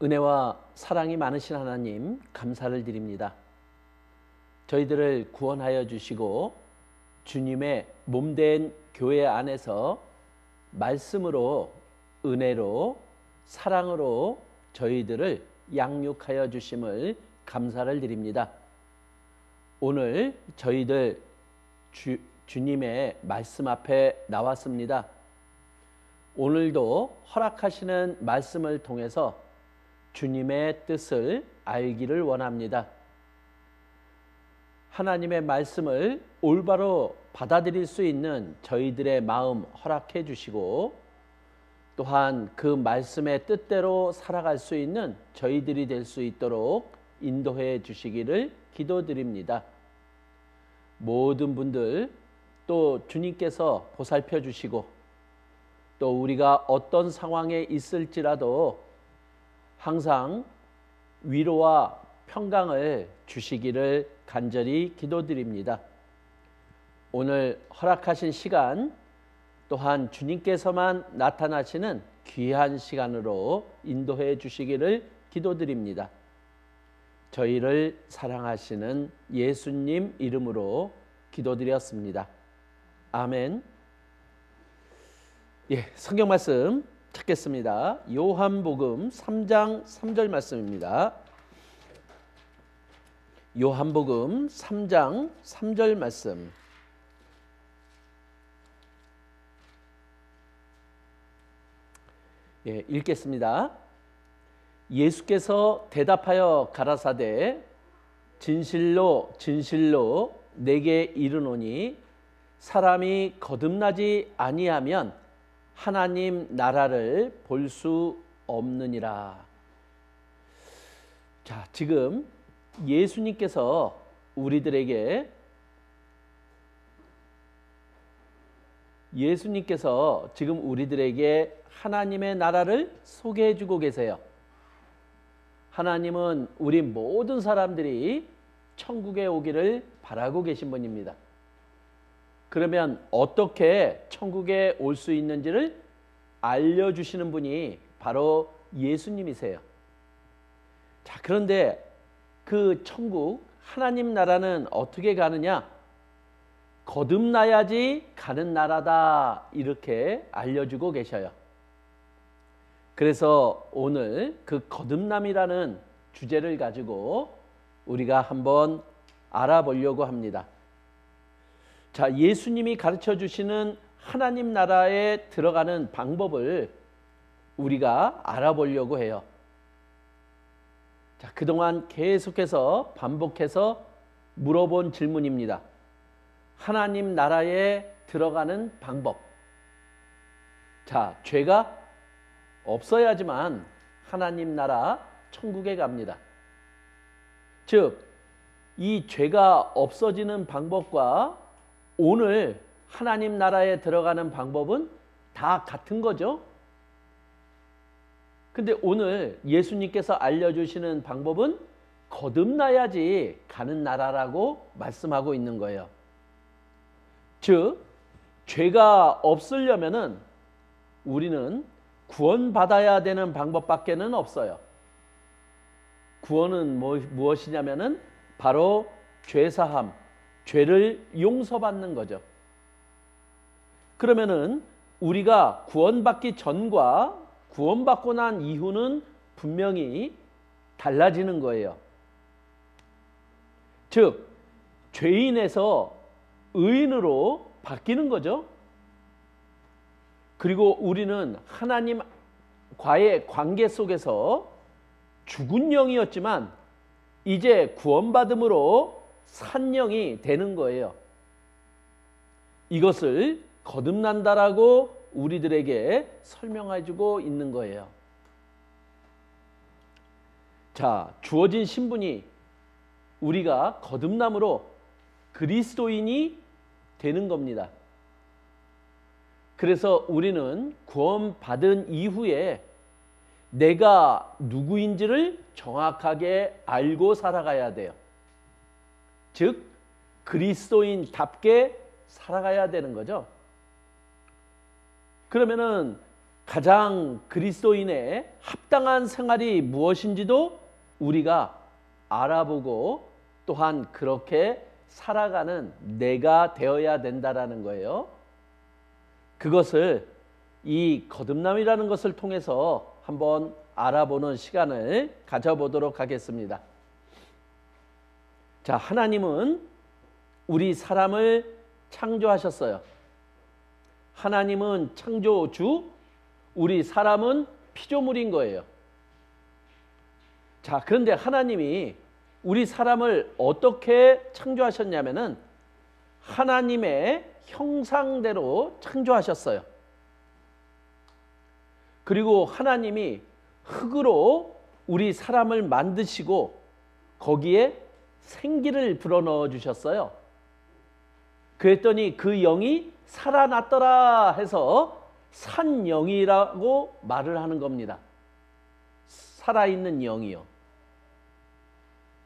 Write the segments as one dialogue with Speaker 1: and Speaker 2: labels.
Speaker 1: 은혜와 사랑이 많으신 하나님 감사를 드립니다. 저희들을 구원하여 주시고 주님의 몸된 교회 안에서 말씀으로, 은혜로, 사랑으로 저희들을 양육하여 주심을 감사를 드립니다. 오늘 저희들 주님의 말씀 앞에 나왔습니다. 오늘도 허락하시는 말씀을 통해서 주님의 뜻을 알기를 원합니다. 하나님의 말씀을 올바로 받아들일 수 있는 저희들의 마음 허락해 주시고, 또한 그 말씀의 뜻대로 살아갈 수 있는 저희들이 될 수 있도록 인도해 주시기를 기도드립니다. 모든 분들 또 주님께서 보살펴 주시고, 또 우리가 어떤 상황에 있을지라도 항상 위로와 평강을 주시기를 간절히 기도드립니다. 오늘 허락하신 시간 또한 주님께서만 나타나시는 귀한 시간으로 인도해 주시기를 기도드립니다. 저희를 사랑하시는 예수님 이름으로 기도드렸습니다. 아멘. 성경 말씀 찾겠습니다. 요한복음 3장 3절 말씀입니다. 요한복음 3장 3절 말씀. 읽겠습니다. 예수께서 대답하여 가라사대 진실로 진실로 내게 이르노니 사람이 거듭나지 아니하면 하나님 나라를 볼 수 없느니라. 자, 지금 예수님께서 지금 우리들에게 하나님의 나라를 소개해 주고 계세요. 하나님은 우리 모든 사람들이 천국에 오기를 바라고 계신 분입니다. 그러면 어떻게 천국에 올 수 있는지를 알려주시는 분이 바로 예수님이세요. 자, 그런데 그 천국, 하나님 나라는 어떻게 가느냐? 거듭나야지 가는 나라다, 이렇게 알려주고 계셔요. 그래서 오늘 그 거듭남이라는 주제를 가지고 우리가 한번 알아보려고 합니다. 자, 예수님이 가르쳐 주시는 하나님 나라에 들어가는 방법을 우리가 알아보려고 해요. 자, 그동안 계속해서 반복해서 물어본 질문입니다. 하나님 나라에 들어가는 방법. 자, 죄가 없어야지만 하나님 나라 천국에 갑니다. 즉, 이 죄가 없어지는 방법과 오늘 하나님 나라에 들어가는 방법은 다 같은 거죠. 근데 오늘 예수님께서 알려주시는 방법은 거듭나야지 가는 나라라고 말씀하고 있는 거예요. 즉, 죄가 없으려면은 우리는 구원받아야 되는 방법밖에는 없어요. 구원은 무엇이냐면은 바로 죄사함, 죄를 용서받는 거죠. 그러면은 우리가 구원받기 전과 구원받고 난 이후는 분명히 달라지는 거예요. 즉, 죄인에서 의인으로 바뀌는 거죠. 그리고 우리는 하나님과의 관계 속에서 죽은 영이었지만 이제 구원받음으로 산 영이 되는 거예요. 이것을 거듭난다라고 우리들에게 설명해주고 있는 거예요. 자, 주어진 신분이 우리가 거듭남으로 그리스도인이 되는 겁니다. 그래서 우리는 구원받은 이후에 내가 누구인지를 정확하게 알고 살아가야 돼요. 즉, 그리스도인답게 살아가야 되는 거죠. 그러면은 가장 그리스도인의 합당한 생활이 무엇인지도 우리가 알아보고 또한 그렇게 살아가는 내가 되어야 된다라는 거예요. 그것을 이 거듭남이라는 것을 통해서 한번 알아보는 시간을 가져보도록 하겠습니다. 자, 하나님은 우리 사람을 창조하셨어요. 하나님은 창조주, 우리 사람은 피조물인 거예요. 자, 그런데 하나님이 우리 사람을 어떻게 창조하셨냐면은 하나님의 형상대로 창조하셨어요. 그리고 하나님이 흙으로 우리 사람을 만드시고 거기에 생기를 불어넣어 주셨어요. 그랬더니 그 영이 살아났더라 해서 산영이라고 말을 하는 겁니다. 살아있는 영이요.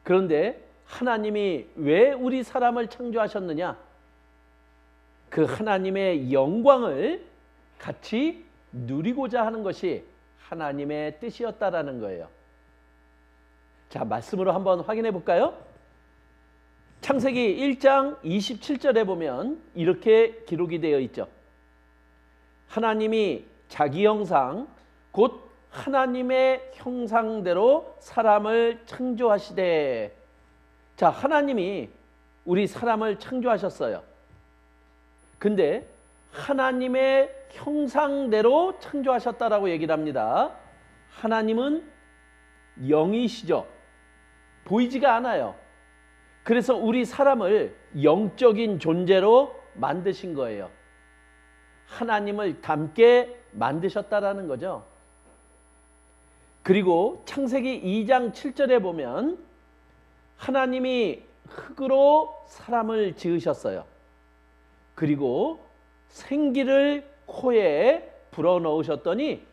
Speaker 1: 그런데 하나님이 왜 우리 사람을 창조하셨느냐? 그 하나님의 영광을 같이 누리고자 하는 것이 하나님의 뜻이었다라는 거예요. 자, 말씀으로 한번 확인해 볼까요? 창세기 1장 27절에 보면 이렇게 기록이 되어 있죠. 하나님이 자기 형상 곧 하나님의 형상대로 사람을 창조하시되. 자, 하나님이 우리 사람을 창조하셨어요. 근데 하나님의 형상대로 창조하셨다라고 얘기를 합니다. 하나님은 영이시죠. 보이지가 않아요. 그래서 우리 사람을 영적인 존재로 만드신 거예요. 하나님을 닮게 만드셨다라는 거죠. 그리고 창세기 2장 7절에 보면 하나님이 흙으로 사람을 지으셨어요. 그리고 생기를 코에 불어넣으셨더니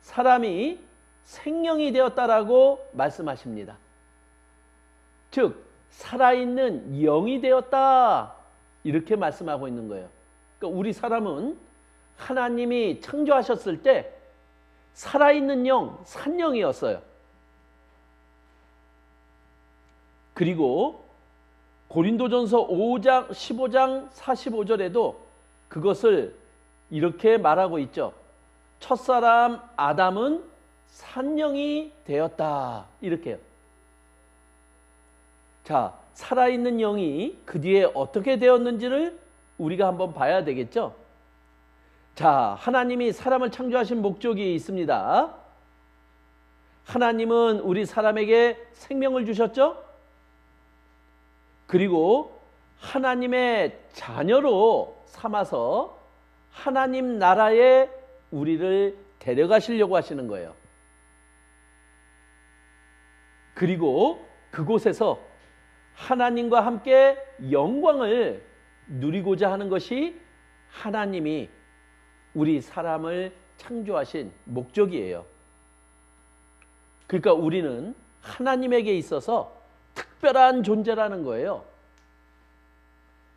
Speaker 1: 사람이 생명이 되었다라고 말씀하십니다. 즉 살아있는 영이 되었다 이렇게 말씀하고 있는 거예요. 그러니까 우리 사람은 하나님이 창조하셨을 때 살아있는 영, 산영이었어요. 그리고 고린도전서 5장 15장 45절에도 그것을 이렇게 말하고 있죠. 첫사람 아담은 산영이 되었다 이렇게요. 자, 살아있는 영이 그 뒤에 어떻게 되었는지를 우리가 한번 봐야 되겠죠. 자, 하나님이 사람을 창조하신 목적이 있습니다. 하나님은 우리 사람에게 생명을 주셨죠. 그리고 하나님의 자녀로 삼아서 하나님 나라에 우리를 데려가시려고 하시는 거예요. 그리고 그곳에서 하나님과 함께 영광을 누리고자 하는 것이 하나님이 우리 사람을 창조하신 목적이에요. 그러니까 우리는 하나님에게 있어서 특별한 존재라는 거예요.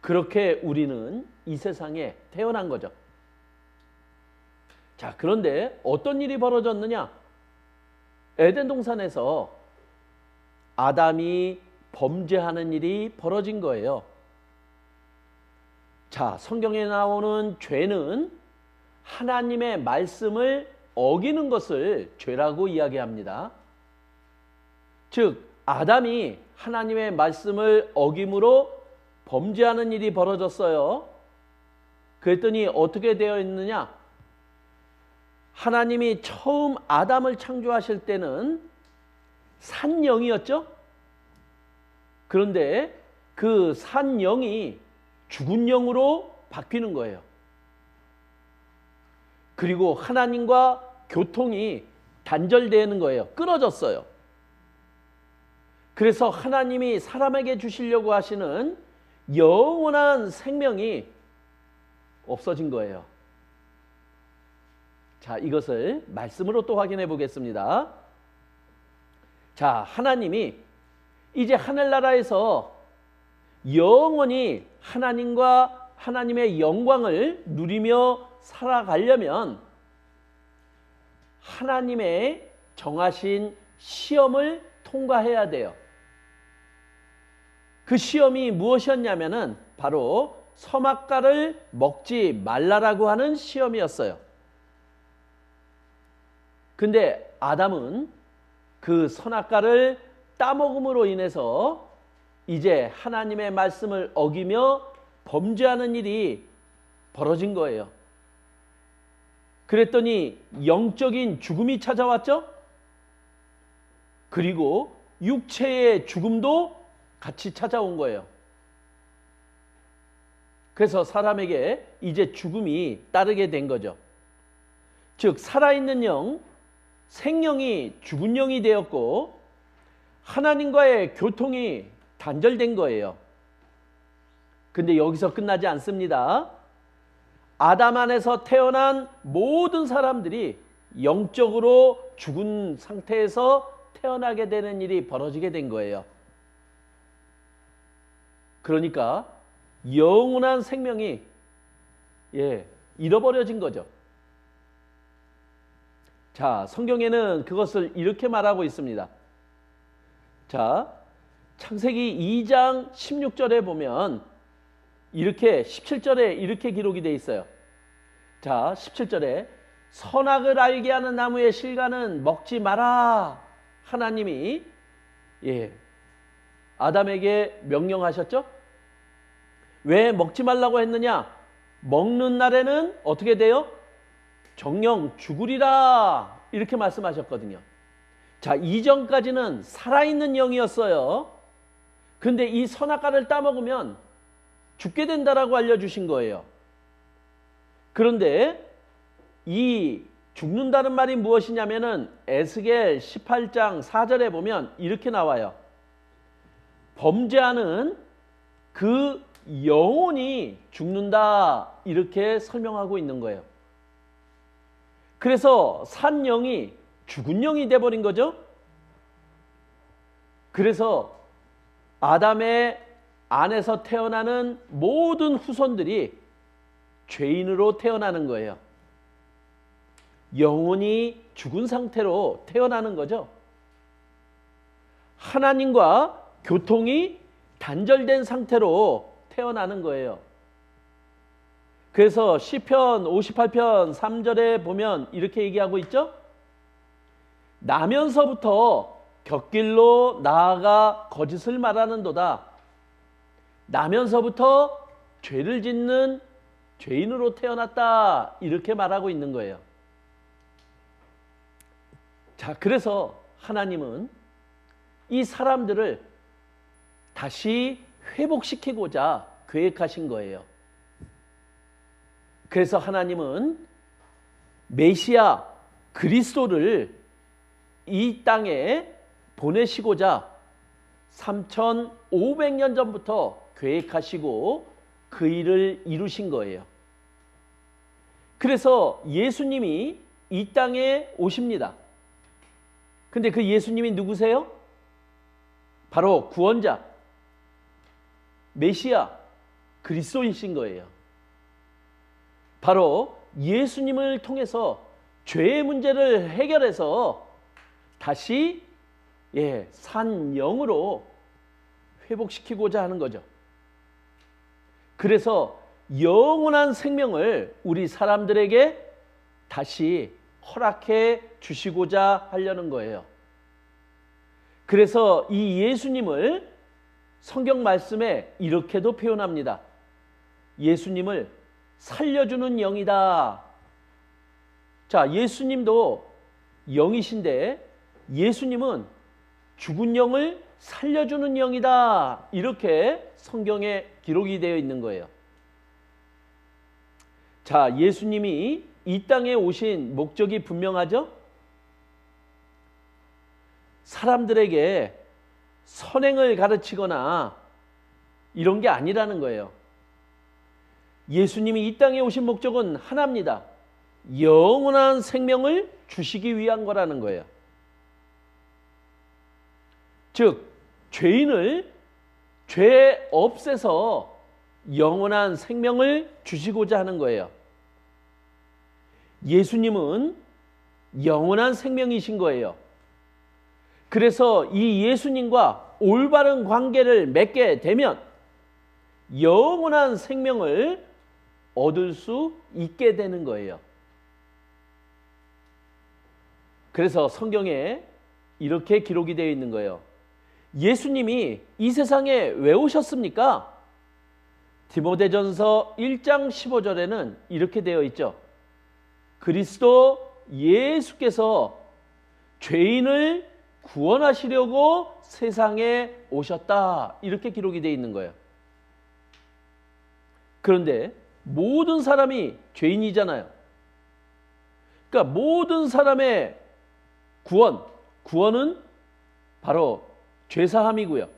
Speaker 1: 그렇게 우리는 이 세상에 태어난 거죠. 자, 그런데 어떤 일이 벌어졌느냐? 에덴 동산에서 아담이 범죄하는 일이 벌어진 거예요. 자, 성경에 나오는 죄는 하나님의 말씀을 어기는 것을 죄라고 이야기합니다. 즉, 아담이 하나님의 말씀을 어김으로 범죄하는 일이 벌어졌어요. 그랬더니 어떻게 되어 있느냐? 하나님이 처음 아담을 창조하실 때는 산영이었죠. 그런데 그 산영이 죽은 영으로 바뀌는 거예요. 그리고 하나님과 교통이 단절되는 거예요. 끊어졌어요. 그래서 하나님이 사람에게 주시려고 하시는 영원한 생명이 없어진 거예요. 자, 이것을 말씀으로 또 확인해 보겠습니다. 자, 하나님이 이제 하늘나라에서 영원히 하나님과 하나님의 영광을 누리며 살아가려면 하나님의 정하신 시험을 통과해야 돼요. 그 시험이 무엇이었냐면은 바로 선악과를 먹지 말라라고 하는 시험이었어요. 근데 아담은 그 선악과를 따먹음으로 인해서 이제 하나님의 말씀을 어기며 범죄하는 일이 벌어진 거예요. 그랬더니 영적인 죽음이 찾아왔죠? 그리고 육체의 죽음도 같이 찾아온 거예요. 그래서 사람에게 이제 죽음이 따르게 된 거죠. 즉 살아있는 영, 생명이 죽은 영이 되었고 하나님과의 교통이 단절된 거예요. 근데 여기서 끝나지 않습니다. 아담 안에서 태어난 모든 사람들이 영적으로 죽은 상태에서 태어나게 되는 일이 벌어지게 된 거예요. 그러니까 영원한 생명이 잃어버려진 거죠. 자, 성경에는 그것을 이렇게 말하고 있습니다. 자, 창세기 2장 16절에 보면 이렇게 17절에 이렇게 기록이 되어 있어요. 자, 17절에 선악을 알게 하는 나무의 실과는 먹지 마라. 하나님이 아담에게 명령하셨죠? 왜 먹지 말라고 했느냐? 먹는 날에는 어떻게 돼요? 정령 죽으리라. 이렇게 말씀하셨거든요. 자, 이전까지는 살아있는 영이었어요. 근데 이 선악과를 따먹으면 죽게 된다라고 알려주신 거예요. 그런데 이 죽는다는 말이 무엇이냐면은 에스겔 18장 4절에 보면 이렇게 나와요. 범죄하는 그 영혼이 죽는다, 이렇게 설명하고 있는 거예요. 그래서 산 영이 죽은 영이 돼버린 거죠. 그래서 아담의 안에서 태어나는 모든 후손들이 죄인으로 태어나는 거예요. 영혼이 죽은 상태로 태어나는 거죠. 하나님과 교통이 단절된 상태로 태어나는 거예요. 그래서 시편 58편 3절에 보면 이렇게 얘기하고 있죠. 나면서부터 곁길로 나아가 거짓을 말하는도다. 나면서부터 죄를 짓는 죄인으로 태어났다, 이렇게 말하고 있는 거예요. 자, 그래서 하나님은 이 사람들을 다시 회복시키고자 계획하신 거예요. 그래서 하나님은 메시아 그리스도를 이 땅에 보내시고자 3,500년 전부터 계획하시고 그 일을 이루신 거예요. 그래서 예수님이 이 땅에 오십니다. 근데 그 예수님이 누구세요? 바로 구원자, 메시아, 그리스도이신 거예요. 바로 예수님을 통해서 죄의 문제를 해결해서 다시 산 영으로 회복시키고자 하는 거죠. 그래서 영원한 생명을 우리 사람들에게 다시 허락해 주시고자 하려는 거예요. 그래서 이 예수님을 성경 말씀에 이렇게도 표현합니다. 예수님을 살려주는 영이다. 자, 예수님도 영이신데 예수님은 죽은 영을 살려주는 영이다, 이렇게 성경에 기록이 되어 있는 거예요. 자, 예수님이 이 땅에 오신 목적이 분명하죠? 사람들에게 선행을 가르치거나 이런 게 아니라는 거예요. 예수님이 이 땅에 오신 목적은 하나입니다. 영원한 생명을 주시기 위한 거라는 거예요. 즉, 죄인을 죄 없애서 영원한 생명을 주시고자 하는 거예요. 예수님은 영원한 생명이신 거예요. 그래서 이 예수님과 올바른 관계를 맺게 되면 영원한 생명을 얻을 수 있게 되는 거예요. 그래서 성경에 이렇게 기록이 되어 있는 거예요. 예수님이 이 세상에 왜 오셨습니까? 디모데전서 1장 15절에는 이렇게 되어 있죠. 그리스도 예수께서 죄인을 구원하시려고 세상에 오셨다. 이렇게 기록이 되어 있는 거예요. 그런데 모든 사람이 죄인이잖아요. 그러니까 모든 사람의 구원은 바로 죄사함이고요.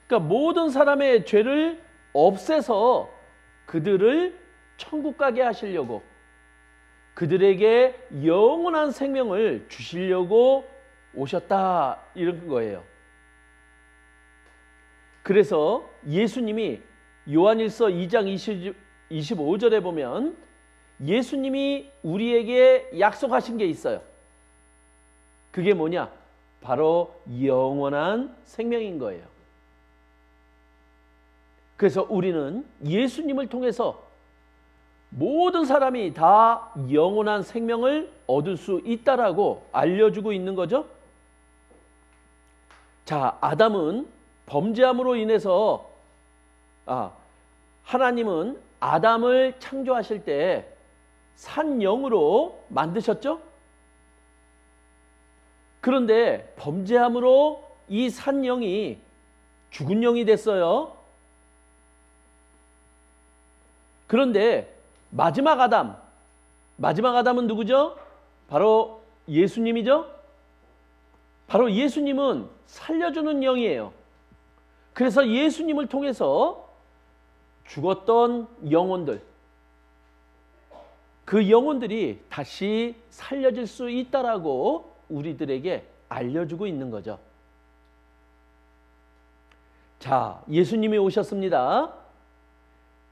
Speaker 1: 그러니까 모든 사람의 죄를 없애서 그들을 천국 가게 하시려고, 그들에게 영원한 생명을 주시려고 오셨다, 이런 거예요. 그래서 예수님이 요한일서 2장 25절에 보면 예수님이 우리에게 약속하신 게 있어요. 그게 뭐냐? 바로 영원한 생명인 거예요. 그래서 우리는 예수님을 통해서 모든 사람이 다 영원한 생명을 얻을 수 있다라고 알려주고 있는 거죠. 자, 아담은 범죄함으로 인해서 하나님은 아담을 창조하실 때 산영으로 만드셨죠? 그런데 범죄함으로 이 산영이 죽은 영이 됐어요. 그런데 마지막 아담은 누구죠? 바로 예수님이죠? 바로 예수님은 살려주는 영이에요. 그래서 예수님을 통해서 죽었던 영혼들, 그 영혼들이 다시 살려질 수 있다라고 우리들에게 알려주고 있는 거죠. 자, 예수님이 오셨습니다.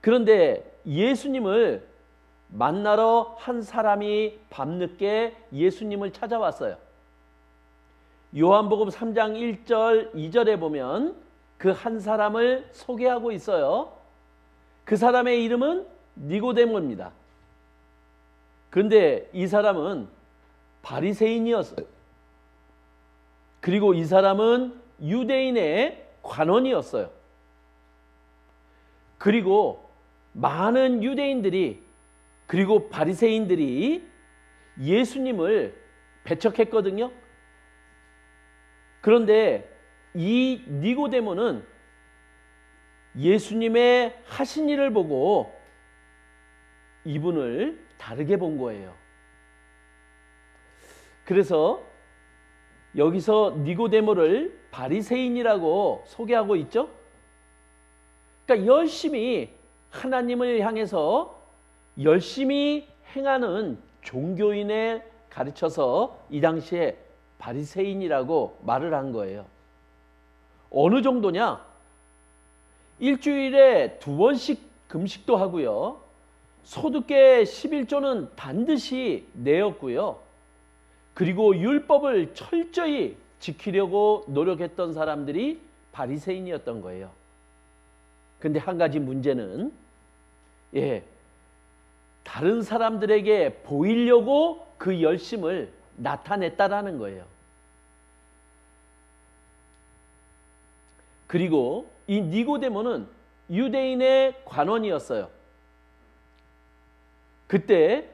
Speaker 1: 그런데 예수님을 만나러 한 사람이 밤늦게 예수님을 찾아왔어요. 요한복음 3장 1절 2절에 보면 그 한 사람을 소개하고 있어요. 그 사람의 이름은 니고데모입니다. 그런데 이 사람은 바리새인이었어요. 그리고 이 사람은 유대인의 관원이었어요. 그리고 많은 유대인들이, 그리고 바리새인들이 예수님을 배척했거든요. 그런데 이 니고데모는 예수님의 하신 일을 보고 이분을 다르게 본 거예요. 그래서 여기서 니고데모를 바리새인이라고 소개하고 있죠. 그러니까 열심히 하나님을 향해서 열심히 행하는 종교인에 가르쳐서 이 당시에 바리새인이라고 말을 한 거예요. 어느 정도냐? 일주일에 2번씩 금식도 하고요. 소득의 11조는 반드시 내었고요. 그리고 율법을 철저히 지키려고 노력했던 사람들이 바리새인이었던 거예요. 근데 한 가지 문제는 다른 사람들에게 보이려고 그 열심을 나타냈다라는 거예요. 그리고 이 니고데모는 유대인의 관원이었어요. 그때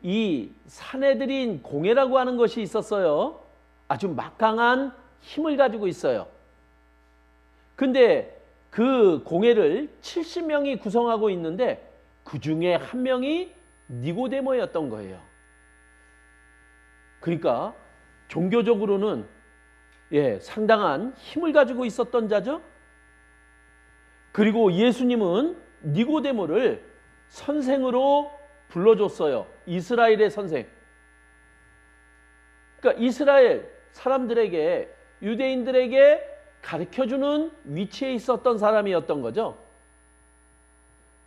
Speaker 1: 이 산헤드린 공회라고 하는 것이 있었어요. 아주 막강한 힘을 가지고 있어요. 근데 그 공회를 70명이 구성하고 있는데 그 중에 한 명이 니고데모였던 거예요. 그러니까 종교적으로는 상당한 힘을 가지고 있었던 자죠. 그리고 예수님은 니고데모를 선생으로 불러줬어요. 이스라엘의 선생. 그러니까 이스라엘 사람들에게, 유대인들에게 가르쳐주는 위치에 있었던 사람이었던 거죠.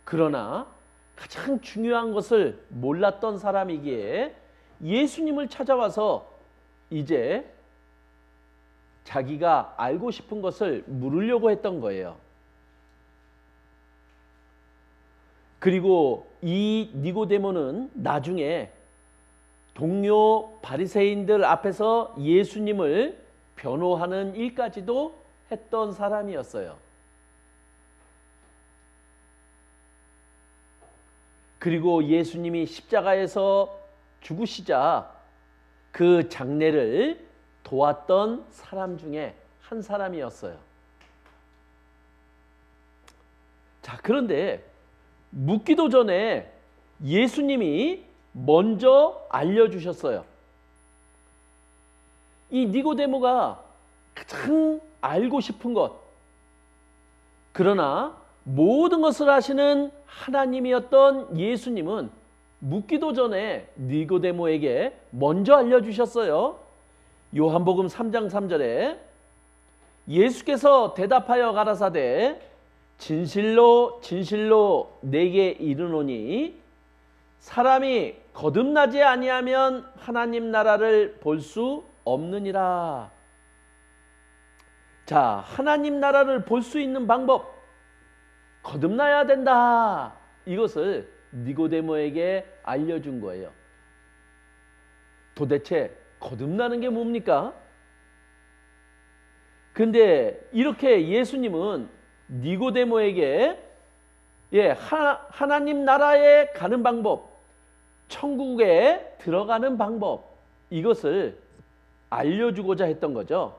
Speaker 1: 그러나 가장 중요한 것을 몰랐던 사람이기에 예수님을 찾아와서 이제 자기가 알고 싶은 것을 물으려고 했던 거예요. 그리고 이 니고데모는 나중에 동료 바리새인들 앞에서 예수님을 변호하는 일까지도 했던 사람이었어요. 그리고 예수님이 십자가에서 죽으시자 그 장례를 도왔던 사람 중에 한 사람이었어요. 자, 그런데 묻기도 전에 예수님이 먼저 알려주셨어요. 이 니고데모가 가장 알고 싶은 것, 그러나 모든 것을 아시는 하나님이었던 예수님은 묻기도 전에 니고데모에게 먼저 알려주셨어요. 요한복음 3장 3절에 예수께서 대답하여 가라사대 진실로 진실로 내게 이르노니 사람이 거듭나지 아니하면 하나님 나라를 볼 수 없느니라. 자, 하나님 나라를 볼 수 있는 방법, 거듭나야 된다. 이것을 니고데모에게 알려준 거예요. 도대체 거듭나는 게 뭡니까? 근데 이렇게 예수님은 니고데모에게 하나님 나라에 가는 방법, 천국에 들어가는 방법, 이것을 알려주고자 했던 거죠.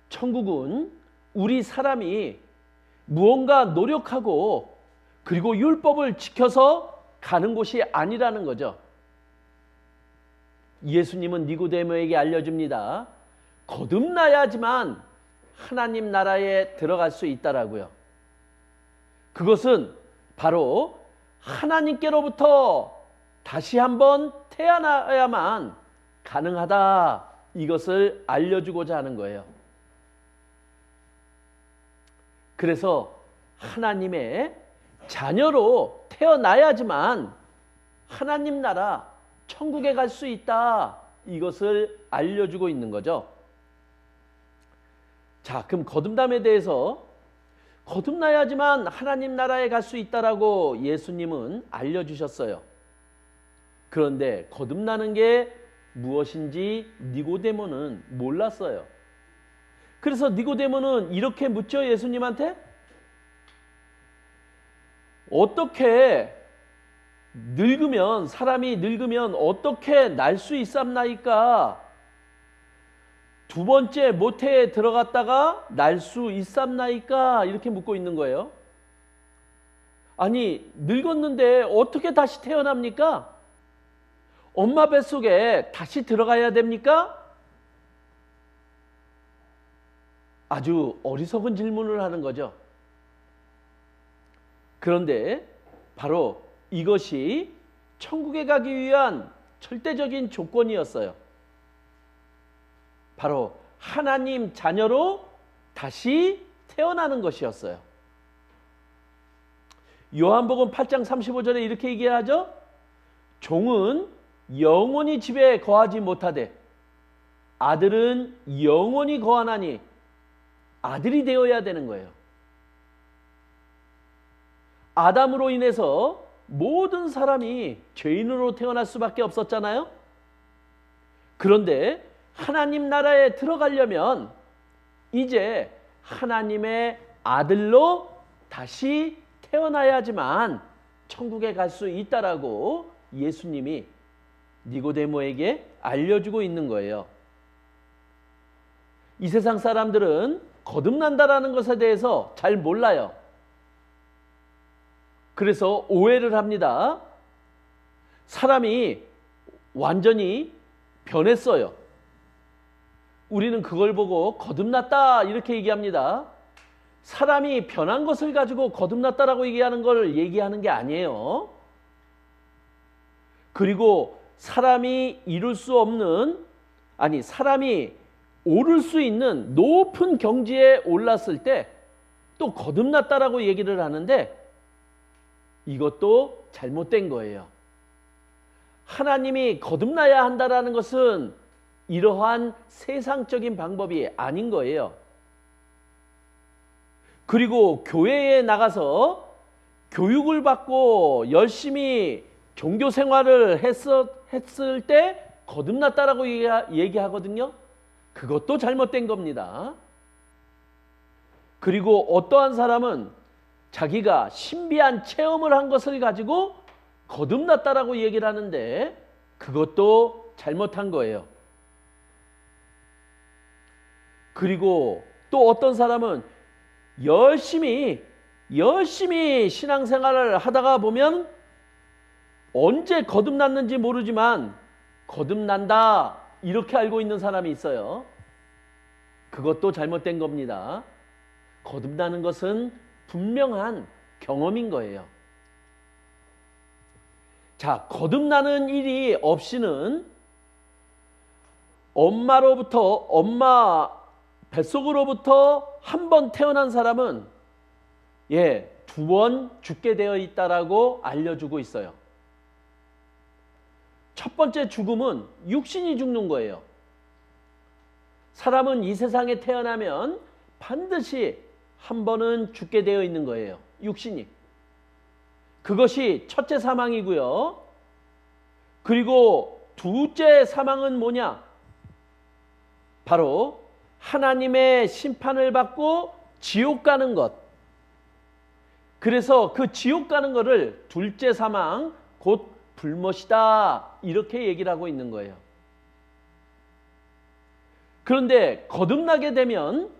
Speaker 1: 천국은 우리 사람이 무언가 노력하고 그리고 율법을 지켜서 가는 곳이 아니라는 거죠. 예수님은 니고데모에게 알려줍니다. 거듭나야지만 하나님 나라에 들어갈 수 있다라고요. 그것은 바로 하나님께로부터 다시 한번 태어나야만 가능하다. 이것을 알려주고자 하는 거예요. 그래서 하나님의 자녀로 태어나야지만 하나님 나라, 천국에 갈 수 있다. 이것을 알려주고 있는 거죠. 자, 그럼 거듭남에 대해서 거듭나야지만 하나님 나라에 갈 수 있다라고 예수님은 알려주셨어요. 그런데 거듭나는 게 무엇인지 니고데모는 몰랐어요. 그래서 니고데모는 이렇게 묻죠, 예수님한테. 어떻게 늙으면, 사람이 늙으면 어떻게 날 수 있삼나이까? 두 번째 모태에 들어갔다가 날 수 있삼나이까? 이렇게 묻고 있는 거예요. 아니, 늙었는데 어떻게 다시 태어납니까? 엄마 뱃속에 다시 들어가야 됩니까? 아주 어리석은 질문을 하는 거죠. 그런데 바로 이것이 천국에 가기 위한 절대적인 조건이었어요. 바로 하나님 자녀로 다시 태어나는 것이었어요. 요한복음 8장 35절에 이렇게 얘기하죠. 종은 영원히 집에 거하지 못하되 아들은 영원히 거하나니, 아들이 되어야 되는 거예요. 아담으로 인해서 모든 사람이 죄인으로 태어날 수밖에 없었잖아요. 그런데 하나님 나라에 들어가려면 이제 하나님의 아들로 다시 태어나야지만 천국에 갈 수 있다라고 예수님이 니고데모에게 알려주고 있는 거예요. 이 세상 사람들은 거듭난다라는 것에 대해서 잘 몰라요. 그래서 오해를 합니다. 사람이 완전히 변했어요. 우리는 그걸 보고 거듭났다 이렇게 얘기합니다. 사람이 변한 것을 가지고 거듭났다라고 얘기하는 걸 얘기하는 게 아니에요. 그리고 사람이 이룰 수 없는, 아니 사람이 오를 수 있는 높은 경지에 올랐을 때 또 거듭났다라고 얘기를 하는데 이것도 잘못된 거예요. 하나님이 거듭나야 한다라는 것은 이러한 세상적인 방법이 아닌 거예요. 그리고 교회에 나가서 교육을 받고 열심히 종교 생활을 했을 때 거듭났다라고 얘기하거든요. 그것도 잘못된 겁니다. 그리고 어떠한 사람은 자기가 신비한 체험을 한 것을 가지고 거듭났다라고 얘기를 하는데 그것도 잘못한 거예요. 그리고 또 어떤 사람은 열심히 신앙생활을 하다가 보면 언제 거듭났는지 모르지만 거듭난다 이렇게 알고 있는 사람이 있어요. 그것도 잘못된 겁니다. 거듭나는 것은 분명한 경험인 거예요. 자, 거듭나는 일이 없이는 엄마 뱃속으로부터 한 번 태어난 사람은 2번 죽게 되어 있다라고 알려주고 있어요. 첫 번째 죽음은 육신이 죽는 거예요. 사람은 이 세상에 태어나면 반드시 한 번은 죽게 되어 있는 거예요. 육신이. 그것이 첫째 사망이고요. 그리고 둘째 사망은 뭐냐? 바로 하나님의 심판을 받고 지옥 가는 것. 그래서 그 지옥 가는 것을 둘째 사망, 곧 불못이다 이렇게 얘기를 하고 있는 거예요. 그런데 거듭나게 되면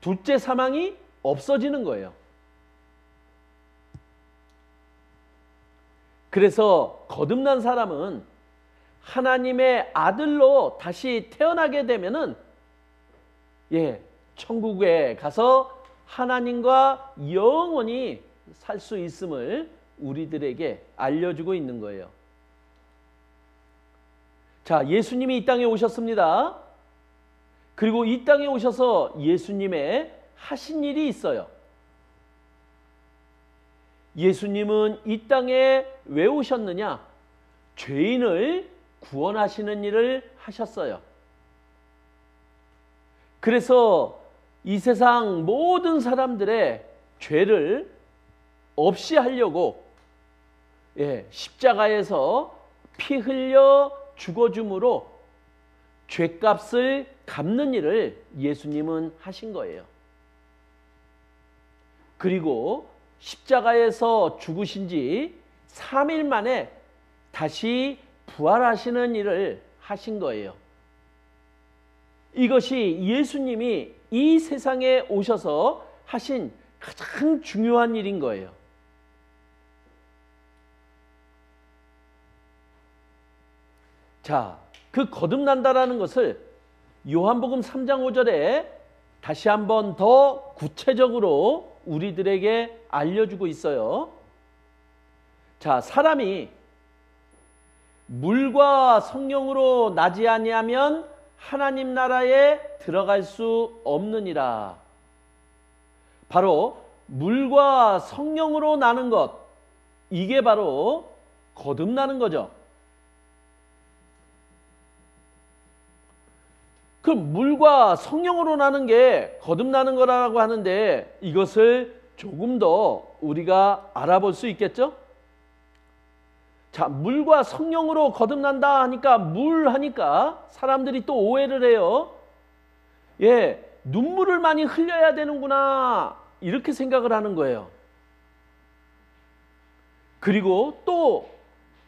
Speaker 1: 둘째 사망이 없어지는 거예요. 그래서 거듭난 사람은 하나님의 아들로 다시 태어나게 되면은 천국에 가서 하나님과 영원히 살 수 있음을 우리들에게 알려주고 있는 거예요. 자, 예수님이 이 땅에 오셨습니다. 그리고 이 땅에 오셔서 예수님의 하신 일이 있어요. 예수님은 이 땅에 왜 오셨느냐? 죄인을 구원하시는 일을 하셨어요. 그래서 이 세상 모든 사람들의 죄를 없이 하려고 십자가에서 피 흘려 죽어줌으로 죄값을 갚는 일을 예수님은 하신 거예요. 그리고 십자가에서 죽으신 지 3일 만에 다시 부활하시는 일을 하신 거예요. 이것이 예수님이 이 세상에 오셔서 하신 가장 중요한 일인 거예요. 자, 그 거듭난다라는 것을 요한복음 3장 5절에 다시 한번 더 구체적으로 우리들에게 알려주고 있어요. 자, 사람이 물과 성령으로 나지 아니하면 하나님 나라에 들어갈 수 없느니라. 바로 물과 성령으로 나는 것, 이게 바로 거듭나는 거죠. 그럼 물과 성령으로 나는 게 거듭나는 거라고 하는데 이것을 조금 더 우리가 알아볼 수 있겠죠? 자, 물과 성령으로 거듭난다 하니까 물 하니까 사람들이 또 오해를 해요. 눈물을 많이 흘려야 되는구나 이렇게 생각을 하는 거예요. 그리고 또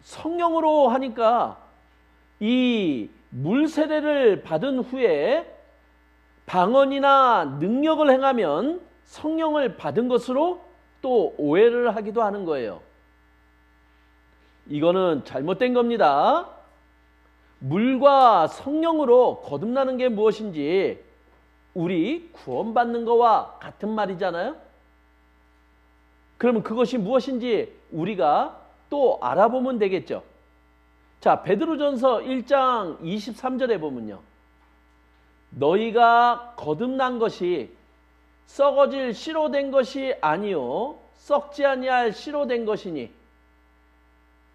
Speaker 1: 성령으로 하니까 이 물 세례를 받은 후에 방언이나 능력을 행하면 성령을 받은 것으로 또 오해를 하기도 하는 거예요. 이거는 잘못된 겁니다. 물과 성령으로 거듭나는 게 무엇인지 우리 구원받는 거와 같은 말이잖아요. 그러면 그것이 무엇인지 우리가 또 알아보면 되겠죠. 자, 베드로전서 1장 23절에 보면요. 너희가 거듭난 것이 썩어질 씨로 된 것이 아니요 썩지 아니할 씨로 된 것이니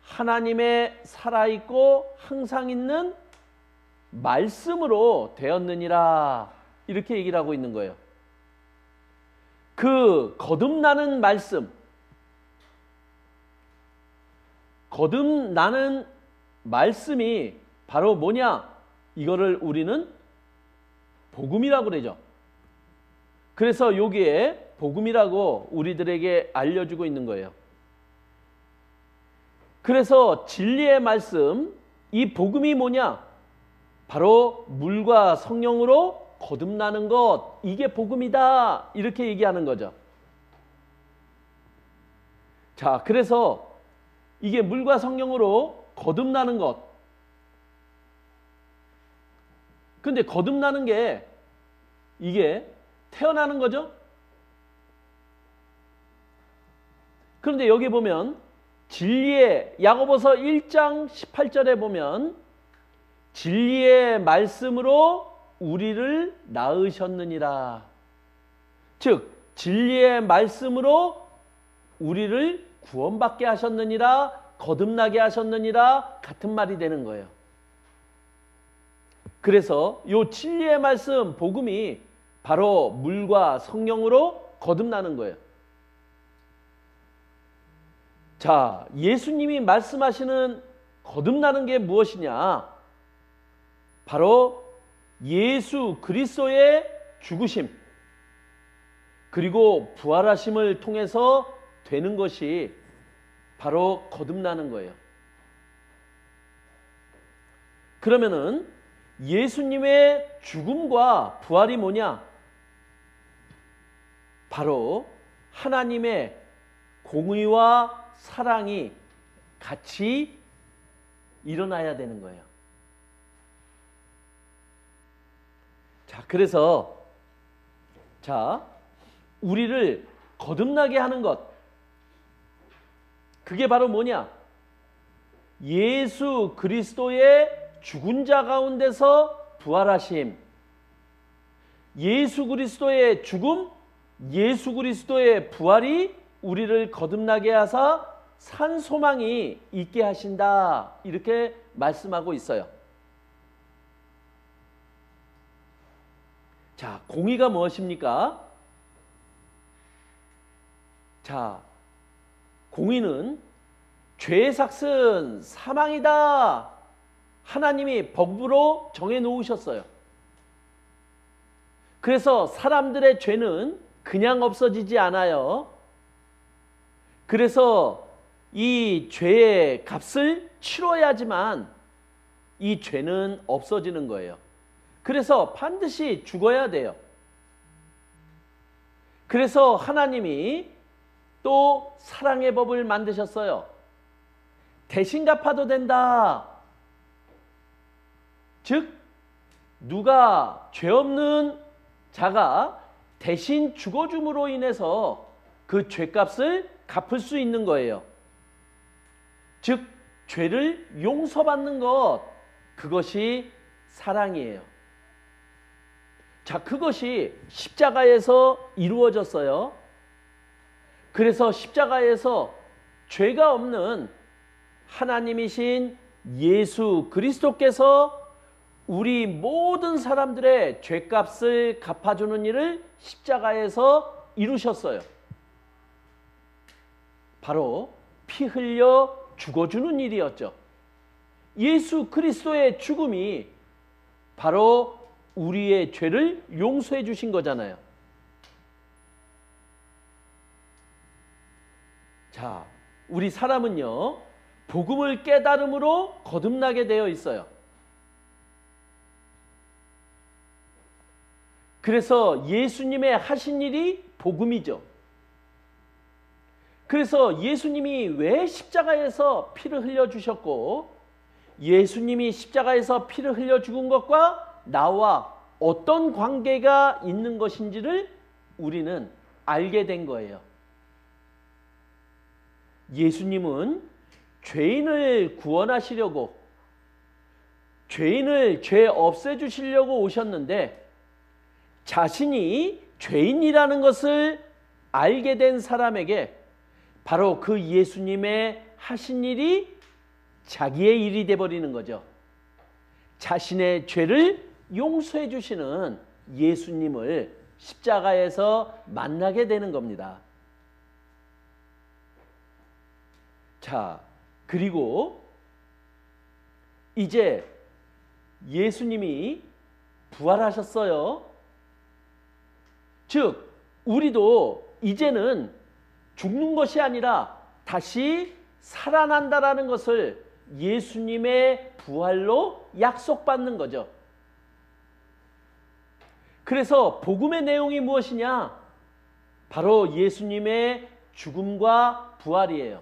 Speaker 1: 하나님의 살아있고 항상 있는 말씀으로 되었느니라. 이렇게 얘기를 하고 있는 거예요. 그 거듭나는 말씀, 거듭나는 말씀이 바로 뭐냐? 이거를 우리는 복음이라고 그러죠. 그래서 여기에 복음이라고 우리들에게 알려주고 있는 거예요. 그래서 진리의 말씀, 이 복음이 뭐냐? 바로 물과 성령으로 거듭나는 것, 이게 복음이다. 이렇게 얘기하는 거죠. 자, 그래서 이게 물과 성령으로 거듭나는 것. 근데 거듭나는 게 이게 태어나는 거죠? 그런데 여기 보면 진리의 야고보서 1장 18절에 보면 진리의 말씀으로 우리를 낳으셨느니라. 즉 진리의 말씀으로 우리를 구원받게 하셨느니라, 거듭나게 하셨느니라 같은 말이 되는 거예요. 그래서 이 진리의 말씀, 복음이 바로 물과 성령으로 거듭나는 거예요. 자, 예수님이 말씀하시는 거듭나는 게 무엇이냐? 바로 예수 그리스도의 죽으심 그리고 부활하심을 통해서 되는 것이 바로 거듭나는 거예요. 그러면은 예수님의 죽음과 부활이 뭐냐? 바로 하나님의 공의와 사랑이 같이 일어나야 되는 거예요. 자, 그래서 우리를 거듭나게 하는 것, 그게 바로 뭐냐? 예수 그리스도의 죽은 자 가운데서 부활하심, 예수 그리스도의 죽음, 예수 그리스도의 부활이 우리를 거듭나게 하사 산 소망이 있게 하신다. 이렇게 말씀하고 있어요. 자, 공의가 무엇입니까? 자, 공의는 죄의 삭은 사망이다. 하나님이 법으로 정해 놓으셨어요. 그래서 사람들의 죄는 그냥 없어지지 않아요. 그래서 이 죄의 값을 치러야지만 이 죄는 없어지는 거예요. 그래서 반드시 죽어야 돼요. 그래서 하나님이 또 사랑의 법을 만드셨어요. 대신 갚아도 된다. 즉 누가 죄 없는 자가 대신 죽어줌으로 인해서 그 죄값을 갚을 수 있는 거예요. 즉 죄를 용서받는 것, 그것이 사랑이에요. 자, 그것이 십자가에서 이루어졌어요. 그래서 십자가에서 죄가 없는 하나님이신 예수 그리스도께서 우리 모든 사람들의 죄값을 갚아주는 일을 십자가에서 이루셨어요. 바로 피 흘려 죽어주는 일이었죠. 예수 그리스도의 죽음이 바로 우리의 죄를 용서해 주신 거잖아요. 자, 우리 사람은요, 복음을 깨달음으로 거듭나게 되어 있어요. 그래서 예수님의 하신 일이 복음이죠. 그래서 예수님이 왜 십자가에서 피를 흘려주셨고, 예수님이 십자가에서 피를 흘려 죽은 것과 나와 어떤 관계가 있는 것인지를 우리는 알게 된 거예요. 예수님은 죄인을 구원하시려고, 죄인을 죄 없애주시려고 오셨는데, 자신이 죄인이라는 것을 알게 된 사람에게 바로 그 예수님의 하신 일이 자기의 일이 돼버리는 거죠. 자신의 죄를 용서해 주시는 예수님을 십자가에서 만나게 되는 겁니다. 자, 그리고 이제 예수님이 부활하셨어요. 즉, 우리도 이제는 죽는 것이 아니라 다시 살아난다라는 것을 예수님의 부활로 약속받는 거죠. 그래서 복음의 내용이 무엇이냐? 바로 예수님의 죽음과 부활이에요.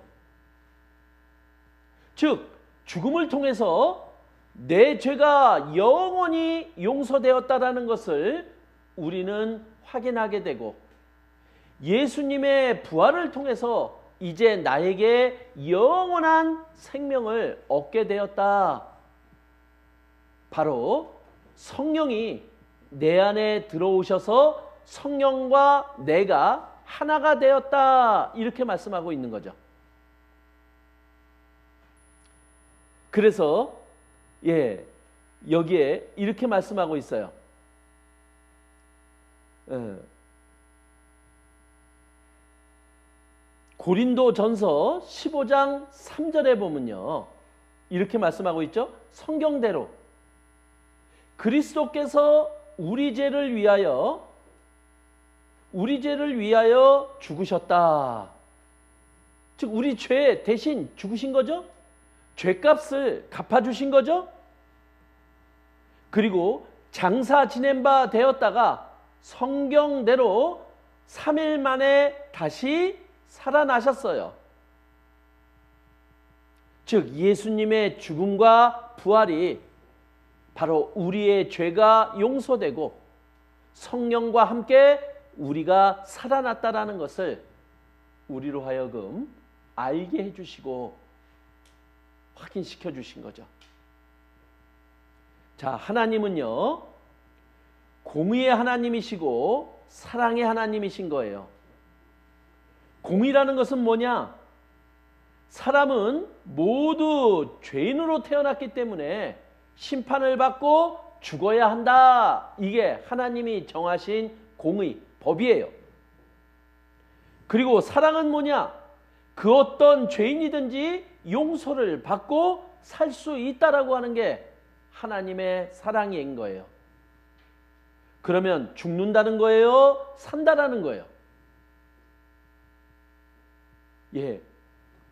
Speaker 1: 즉, 죽음을 통해서 내 죄가 영원히 용서되었다라는 것을 우리는 확인하게 되고, 예수님의 부활을 통해서 이제 나에게 영원한 생명을 얻게 되었다. 바로 성령이 내 안에 들어오셔서 성령과 내가 하나가 되었다. 이렇게 말씀하고 있는 거죠. 그래서 여기에 이렇게 말씀하고 있어요. 고린도전서 15장 3절에 보면요, 이렇게 말씀하고 있죠. 성경대로 그리스도께서 우리 죄를 위하여 죽으셨다. 즉, 우리 죄 대신 죽으신 거죠. 죄값을 갚아주신 거죠. 그리고 장사 지낸 바 되었다가 성경대로 3일 만에 다시 살아나셨어요. 즉, 예수님의 죽음과 부활이 바로 우리의 죄가 용서되고 성령과 함께 우리가 살아났다라는 것을 우리로 하여금 알게 해주시고 확인시켜 주신 거죠. 자, 하나님은요, 공의의 하나님이시고 사랑의 하나님이신 거예요. 공의라는 것은 뭐냐? 사람은 모두 죄인으로 태어났기 때문에 심판을 받고 죽어야 한다. 이게 하나님이 정하신 공의, 법이에요. 그리고 사랑은 뭐냐? 그 어떤 죄인이든지 용서를 받고 살 수 있다라고 하는 게 하나님의 사랑인 거예요. 그러면 죽는다는 거예요? 산다라는 거예요?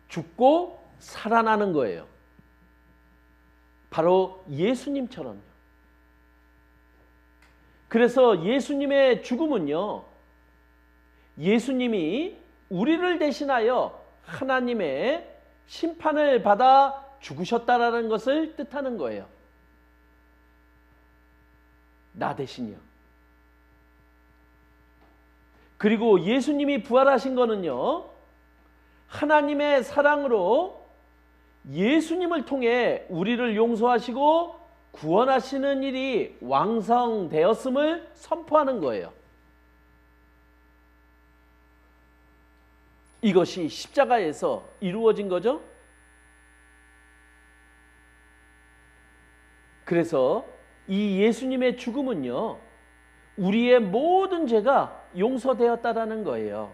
Speaker 1: 죽고 살아나는 거예요. 바로 예수님처럼요. 그래서 예수님의 죽음은요, 예수님이 우리를 대신하여 하나님의 심판을 받아 죽으셨다라는 것을 뜻하는 거예요. 나 대신이요. 그리고 예수님이 부활하신 거는요, 하나님의 사랑으로 예수님을 통해 우리를 용서하시고 구원하시는 일이 완성되었음을 선포하는 거예요. 이것이 십자가에서 이루어진 거죠. 그래서 이 예수님의 죽음은요, 우리의 모든 죄가 용서되었다라는 거예요.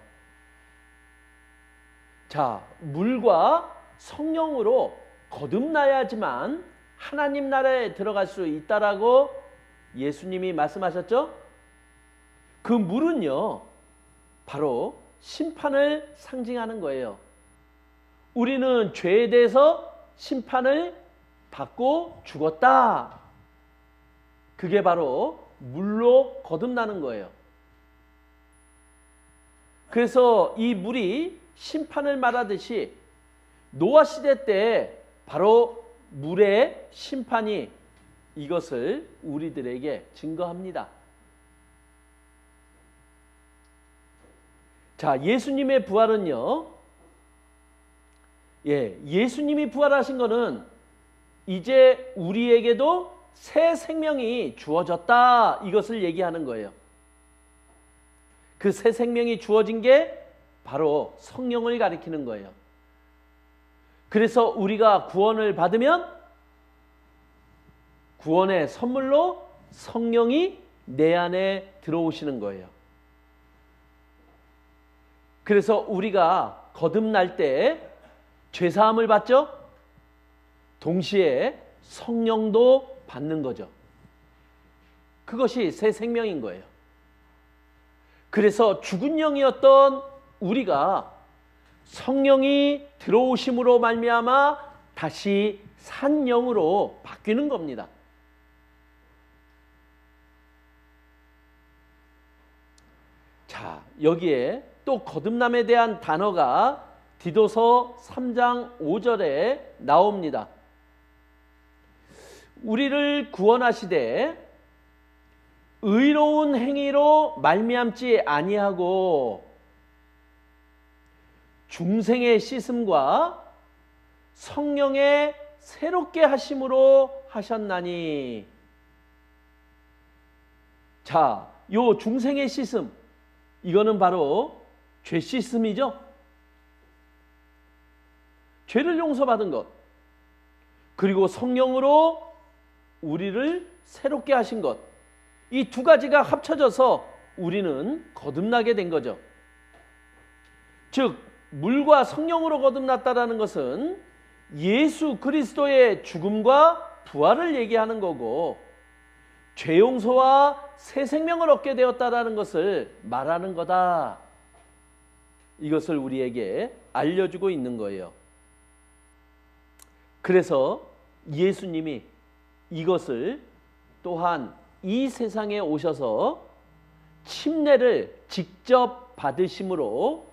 Speaker 1: 자, 물과 성령으로 거듭나야지만 하나님 나라에 들어갈 수 있다라고 예수님이 말씀하셨죠? 그 물은요, 바로 심판을 상징하는 거예요. 우리는 죄에 대해서 심판을 받고 죽었다. 그게 바로 물로 거듭나는 거예요. 그래서 이 물이 심판을 말하듯이 노아 시대 때 바로 물의 심판이 이것을 우리들에게 증거합니다. 자, 예수님의 부활은요, 예수님이 부활하신 거는 이제 우리에게도 새 생명이 주어졌다, 이것을 얘기하는 거예요. 그 새 생명이 주어진 게 바로 성령을 가리키는 거예요. 그래서 우리가 구원을 받으면 구원의 선물로 성령이 내 안에 들어오시는 거예요. 그래서 우리가 거듭날 때 죄사함을 받죠? 동시에 성령도 받는 거죠. 그것이 새 생명인 거예요. 그래서 죽은 영이었던 우리가 성령이 들어오심으로 말미암아 다시 산 영으로 바뀌는 겁니다. 자, 여기에 또 거듭남에 대한 단어가 디도서 3장 5절에 나옵니다. 우리를 구원하시되 의로운 행위로 말미암지 아니하고 중생의 씻음과 성령의 새롭게 하심으로 하셨나니. 자, 요 중생의 씻음, 이거는 바로 죄 씻음이죠. 죄를 용서받은 것, 그리고 성령으로 우리를 새롭게 하신 것, 이 두 가지가 합쳐져서 우리는 거듭나게 된 거죠. 즉 물과 성령으로 거듭났다라는 것은 예수 그리스도의 죽음과 부활을 얘기하는 거고, 죄 용서와 새 생명을 얻게 되었다라는 것을 말하는 거다. 이것을 우리에게 알려주고 있는 거예요. 그래서 예수님이 이것을 또한 이 세상에 오셔서 침례를 직접 받으심으로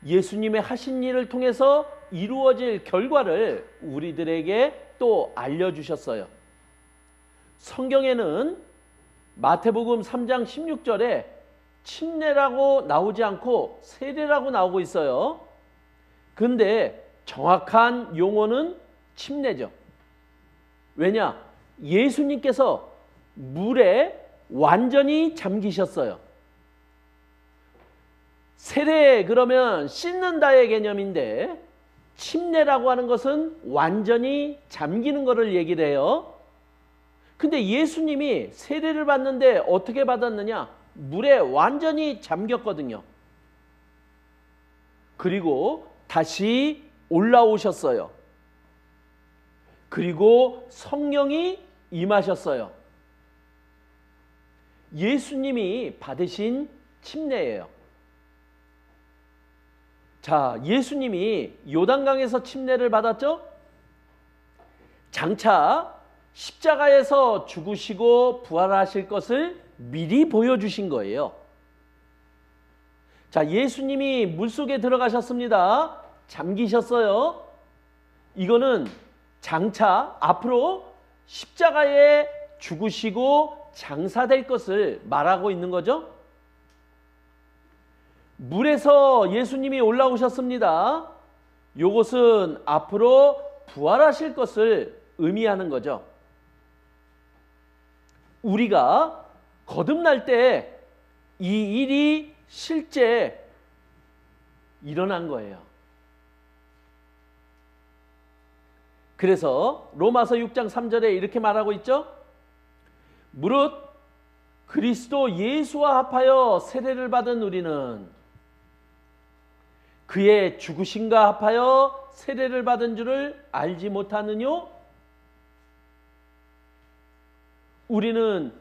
Speaker 1: 예수님의 하신 일을 통해서 이루어질 결과를 우리들에게 또 알려주셨어요. 성경에는 마태복음 3장 16절에 침례라고 나오지 않고 세례라고 나오고 있어요. 근데 정확한 용어는 침례죠. 왜냐? 예수님께서 물에 완전히 잠기셨어요. 세례 그러면 씻는다의 개념인데 침례라고 하는 것은 완전히 잠기는 것을 얘기를 해요. 근데 예수님이 세례를 받는데 어떻게 받았느냐? 물에 완전히 잠겼거든요. 그리고 다시 올라오셨어요. 그리고 성령이 임하셨어요. 예수님이 받으신 침례예요. 자, 예수님이 요단강에서 침례를 받았죠? 장차 십자가에서 죽으시고 부활하실 것을 미리 보여주신 거예요. 자, 예수님이 물속에 들어가셨습니다. 잠기셨어요. 이거는 장차 앞으로 십자가에 죽으시고 장사될 것을 말하고 있는 거죠. 물에서 예수님이 올라오셨습니다. 이것은 앞으로 부활하실 것을 의미하는 거죠. 우리가 거듭날 때 이 일이 실제 일어난 거예요. 그래서 로마서 6장 3절에 이렇게 말하고 있죠. 무릇 그리스도 예수와 합하여 세례를 받은 우리는 그의 죽으심과 합하여 세례를 받은 줄을 알지 못하느뇨? 우리는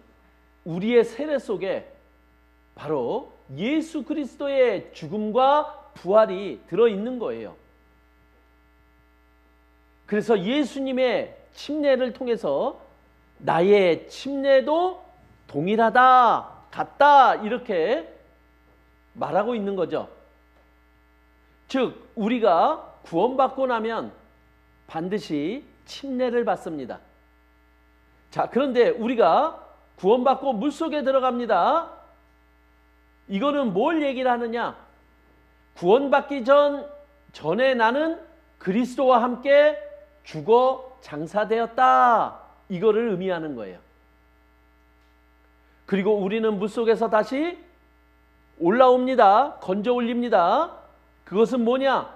Speaker 1: 우리의 세례 속에 바로 예수 그리스도의 죽음과 부활이 들어있는 거예요. 그래서 예수님의 침례를 통해서 나의 침례도 동일하다, 같다 이렇게 말하고 있는 거죠. 즉 우리가 구원받고 나면 반드시 침례를 받습니다. 자, 그런데 우리가 구원받고 물속에 들어갑니다. 이거는 뭘 얘기를 하느냐? 구원받기 전에 나는 그리스도와 함께 죽어 장사되었다. 이거를 의미하는 거예요. 그리고 우리는 물속에서 다시 올라옵니다. 건져 올립니다. 그것은 뭐냐?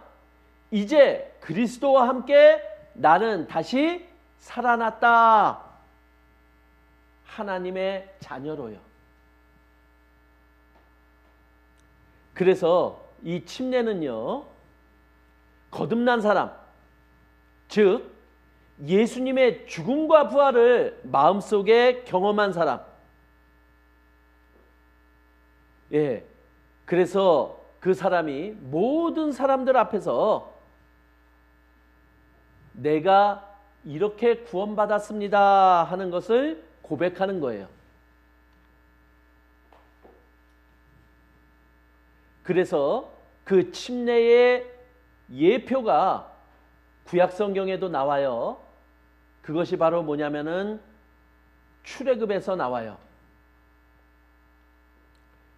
Speaker 1: 이제 그리스도와 함께 나는 다시 살아났다. 하나님의 자녀로요. 그래서 이 침례는요, 거듭난 사람, 즉 예수님의 죽음과 부활을 마음속에 경험한 사람, 그래서 그 사람이 모든 사람들 앞에서 내가 이렇게 구원받았습니다 하는 것을 고백하는 거예요. 그래서 그 침례의 예표가 구약 성경에도 나와요. 그것이 바로 뭐냐면은 출애굽에서 나와요.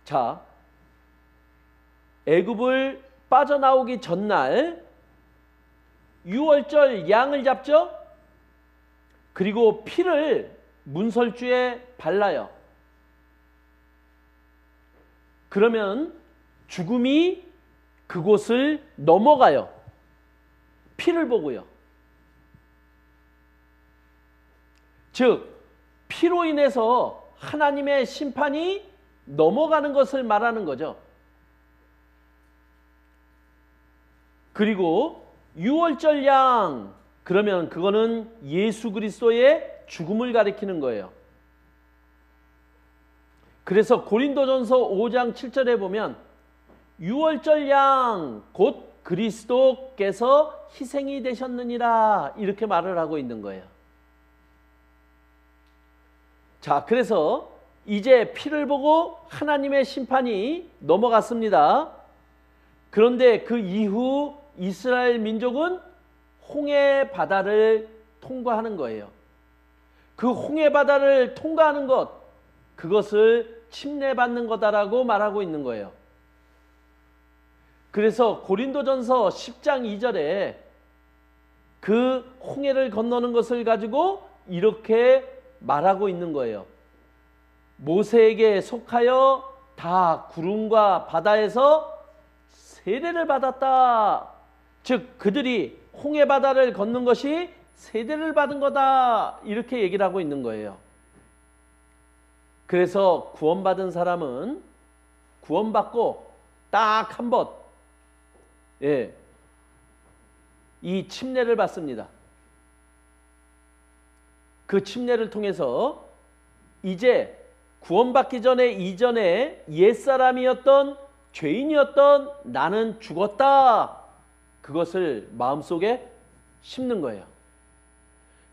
Speaker 1: 자, 애굽을 빠져나오기 전날 유월절 양을 잡죠. 그리고 피를 문설주에 발라요. 그러면 죽음이 그곳을 넘어가요. 피를 보고요. 즉 피로 인해서 하나님의 심판이 넘어가는 것을 말하는 거죠. 그리고 유월절 양, 그러면 그거는 예수 그리스도의 죽음을 가리키는 거예요. 그래서 고린도전서 5장 7절에 보면 유월절 양 곧 그리스도께서 희생이 되셨느니라 이렇게 말을 하고 있는 거예요. 자, 그래서 이제 피를 보고 하나님의 심판이 넘어갔습니다. 그런데 그 이후 이스라엘 민족은 홍해 바다를 통과하는 거예요. 그 홍해 바다를 통과하는 것, 그것을 침례받는 거다라고 말하고 있는 거예요. 그래서 고린도전서 10장 2절에 그 홍해를 건너는 것을 가지고 이렇게 말하고 있는 거예요. 모세에게 속하여 다 구름과 바다에서 세례를 받았다. 즉 그들이 홍해 바다를 걷는 것이 세례를 받은 거다. 이렇게 얘기를 하고 있는 거예요. 그래서 구원받은 사람은 구원받고 딱 한 번, 이 침례를 받습니다. 그 침례를 통해서 이제 구원받기 전에 이전에 옛사람이었던 죄인이었던 나는 죽었다. 그것을 마음속에 심는 거예요.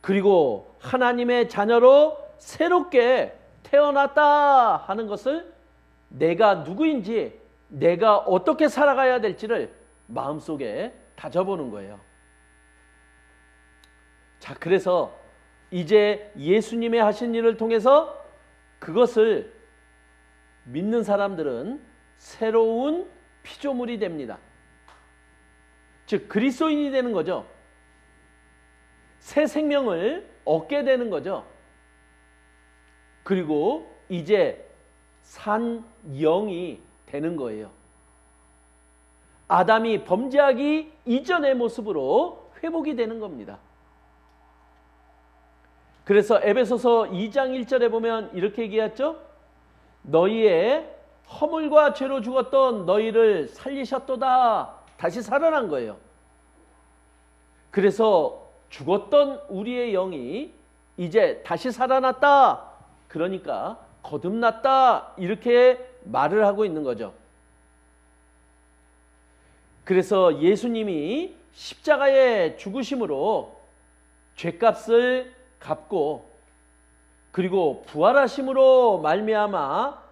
Speaker 1: 그리고 하나님의 자녀로 새롭게 태어났다 하는 것을 내가 누구인지 내가 어떻게 살아가야 될지를 마음속에 다져보는 거예요. 자, 그래서 이제 예수님의 하신 일을 통해서 그것을 믿는 사람들은 새로운 피조물이 됩니다. 즉 그리스도인이 되는 거죠. 새 생명을 얻게 되는 거죠. 그리고 이제 산 영이 되는 거예요. 아담이 범죄하기 이전의 모습으로 회복이 되는 겁니다. 그래서 에베소서 2장 1절에 보면 이렇게 얘기했죠. 너희의 허물과 죄로 죽었던 너희를 살리셨도다. 다시 살아난 거예요. 그래서 죽었던 우리의 영이 이제 다시 살아났다. 그러니까 거듭났다. 이렇게 말을 하고 있는 거죠. 그래서 예수님이 십자가의 죽으심으로 죄값을 갚고 그리고 부활하심으로 말미암아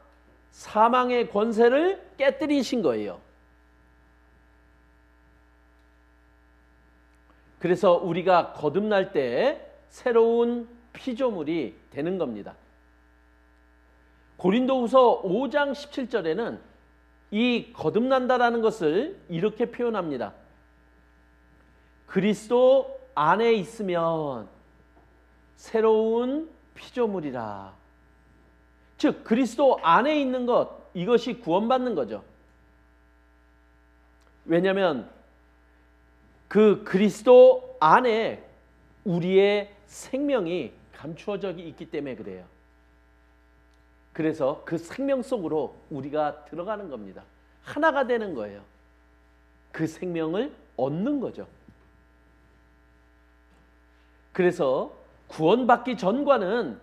Speaker 1: 사망의 권세를 깨뜨리신 거예요. 그래서 우리가 거듭날 때 새로운 피조물이 되는 겁니다. 고린도후서 5장 17절에는 이 거듭난다라는 것을 이렇게 표현합니다. 그리스도 안에 있으면 새로운 피조물이라. 즉 그리스도 안에 있는 것, 이것이 구원받는 거죠. 왜냐하면 그 그리스도 안에 우리의 생명이 감추어져 있기 때문에 그래요. 그래서 그 생명 속으로 우리가 들어가는 겁니다. 하나가 되는 거예요. 그 생명을 얻는 거죠. 그래서 구원받기 전과는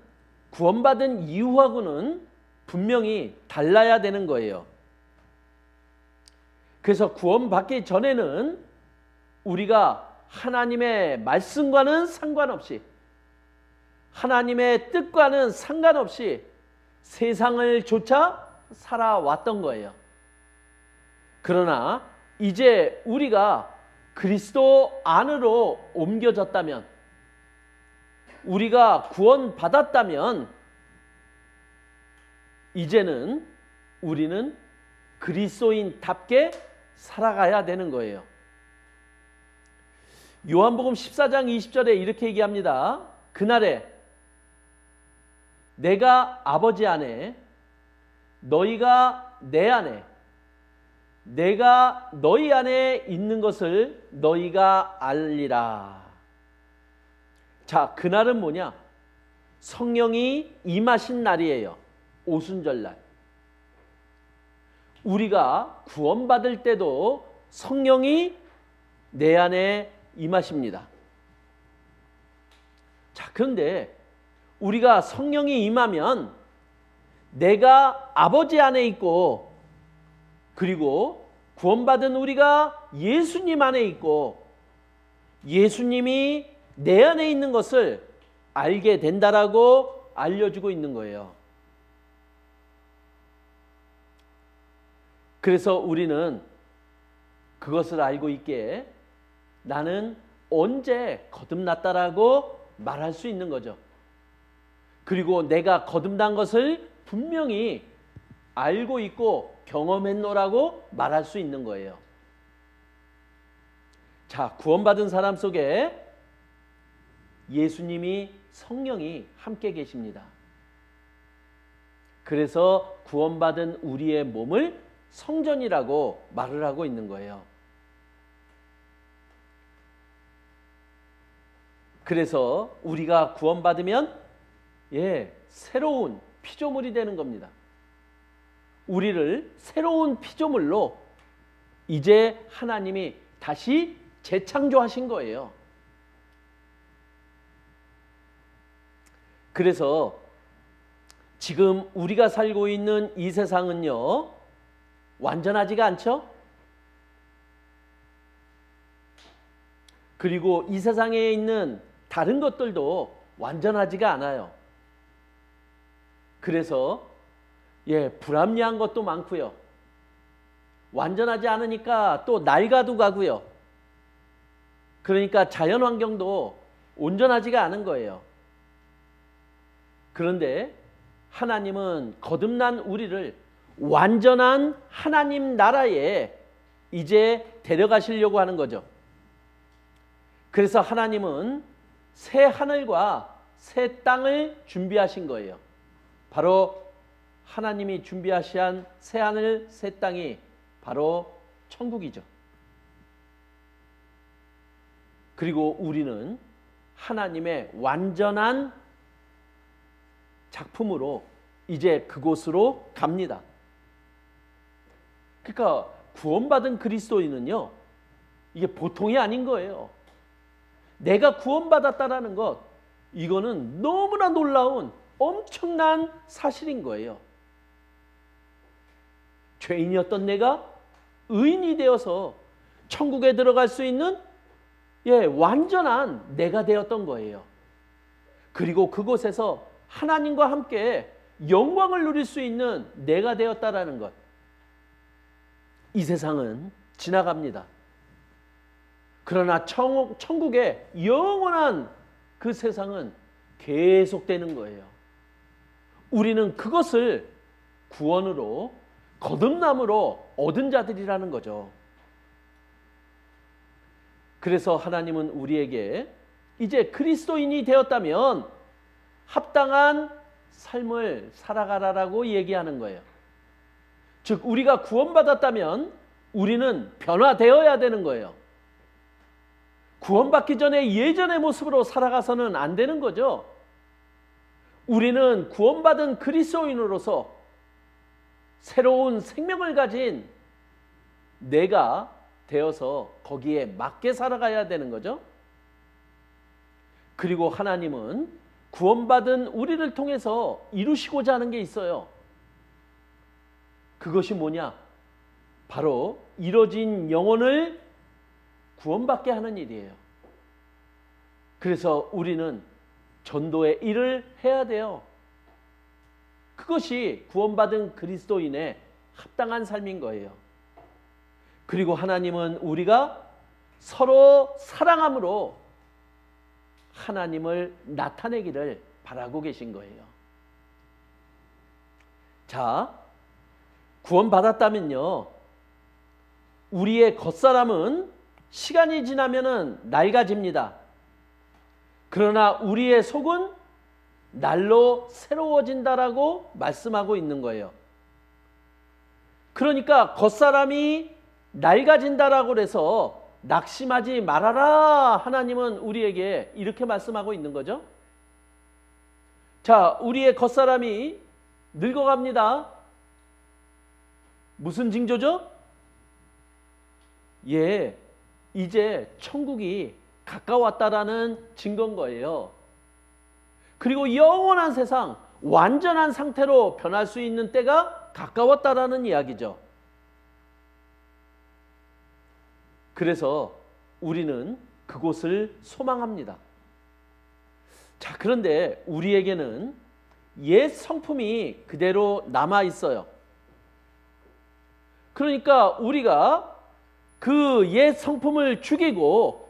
Speaker 1: 구원받은 이후하고는 분명히 달라야 되는 거예요. 그래서 구원받기 전에는 우리가 하나님의 말씀과는 상관없이, 하나님의 뜻과는 상관없이 세상을 쫓아 살아왔던 거예요. 그러나 이제 우리가 그리스도 안으로 옮겨졌다면, 우리가 구원받았다면 이제는 우리는 그리스도인답게 살아가야 되는 거예요. 요한복음 14장 20절에 이렇게 얘기합니다. 그날에 내가 아버지 안에, 너희가 내 안에, 내가 너희 안에 있는 것을 너희가 알리라. 자, 그날은 뭐냐? 성령이 임하신 날이에요. 오순절날. 우리가 구원받을 때도 성령이 내 안에 임하십니다. 자, 그런데 우리가 성령이 임하면 내가 아버지 안에 있고, 그리고 구원받은 우리가 예수님 안에 있고, 예수님이 내 안에 있는 것을 알게 된다라고 알려주고 있는 거예요. 그래서 우리는 그것을 알고 있기에 나는 언제 거듭났다라고 말할 수 있는 거죠. 그리고 내가 거듭난 것을 분명히 알고 있고 경험했노라고 말할 수 있는 거예요. 자, 구원받은 사람 속에 예수님이, 성령이 함께 계십니다. 그래서 구원받은 우리의 몸을 성전이라고 말을 하고 있는 거예요. 그래서 우리가 구원받으면 새로운 피조물이 되는 겁니다. 우리를 새로운 피조물로 이제 하나님이 다시 재창조하신 거예요. 그래서 지금 우리가 살고 있는 이 세상은요, 완전하지가 않죠? 그리고 이 세상에 있는 다른 것들도 완전하지가 않아요. 그래서 불합리한 것도 많고요. 완전하지 않으니까 또 낡아도 가고요. 그러니까 자연 환경도 온전하지가 않은 거예요. 그런데 하나님은 거듭난 우리를 완전한 하나님 나라에 이제 데려가시려고 하는 거죠. 그래서 하나님은 새 하늘과 새 땅을 준비하신 거예요. 바로 하나님이 준비하신 새 하늘, 새 땅이 바로 천국이죠. 그리고 우리는 하나님의 완전한 작품으로 이제 그곳으로 갑니다. 그러니까 구원받은 그리스도인은요, 이게 보통이 아닌 거예요. 내가 구원받았다라는 것, 이거는 너무나 놀라운 엄청난 사실인 거예요. 죄인이었던 내가 의인이 되어서 천국에 들어갈 수 있는 완전한 내가 되었던 거예요. 그리고 그곳에서 하나님과 함께 영광을 누릴 수 있는 내가 되었다라는 것. 이 세상은 지나갑니다. 그러나 천국의 영원한 그 세상은 계속되는 거예요. 우리는 그것을 구원으로, 거듭남으로 얻은 자들이라는 거죠. 그래서 하나님은 우리에게 이제 그리스도인이 되었다면 합당한 삶을 살아가라라고 얘기하는 거예요. 즉, 우리가 구원받았다면 우리는 변화되어야 되는 거예요. 구원받기 전에 예전의 모습으로 살아가서는 안 되는 거죠. 우리는 구원받은 그리스도인으로서 새로운 생명을 가진 내가 되어서 거기에 맞게 살아가야 되는 거죠. 그리고 하나님은 구원받은 우리를 통해서 이루시고자 하는 게 있어요. 그것이 뭐냐? 바로 이뤄진 영혼을 구원받게 하는 일이에요. 그래서 우리는 전도의 일을 해야 돼요. 그것이 구원받은 그리스도인의 합당한 삶인 거예요. 그리고 하나님은 우리가 서로 사랑함으로 하나님을 나타내기를 바라고 계신 거예요. 자, 구원받았다면요, 우리의 겉사람은 시간이 지나면은 낡아집니다. 그러나 우리의 속은 날로 새로워진다라고 말씀하고 있는 거예요. 그러니까 겉사람이 낡아진다라고 해서 낙심하지 말아라. 하나님은 우리에게 이렇게 말씀하고 있는 거죠. 자, 우리의 겉사람이 늙어갑니다. 무슨 징조죠? 예, 이제 천국이 가까웠다라는 증거인 거예요. 그리고 영원한 세상, 완전한 상태로 변할 수 있는 때가 가까웠다라는 이야기죠. 그래서 우리는 그곳을 소망합니다. 자, 그런데 우리에게는 옛 성품이 그대로 남아 있어요. 그러니까 우리가 그 옛 성품을 죽이고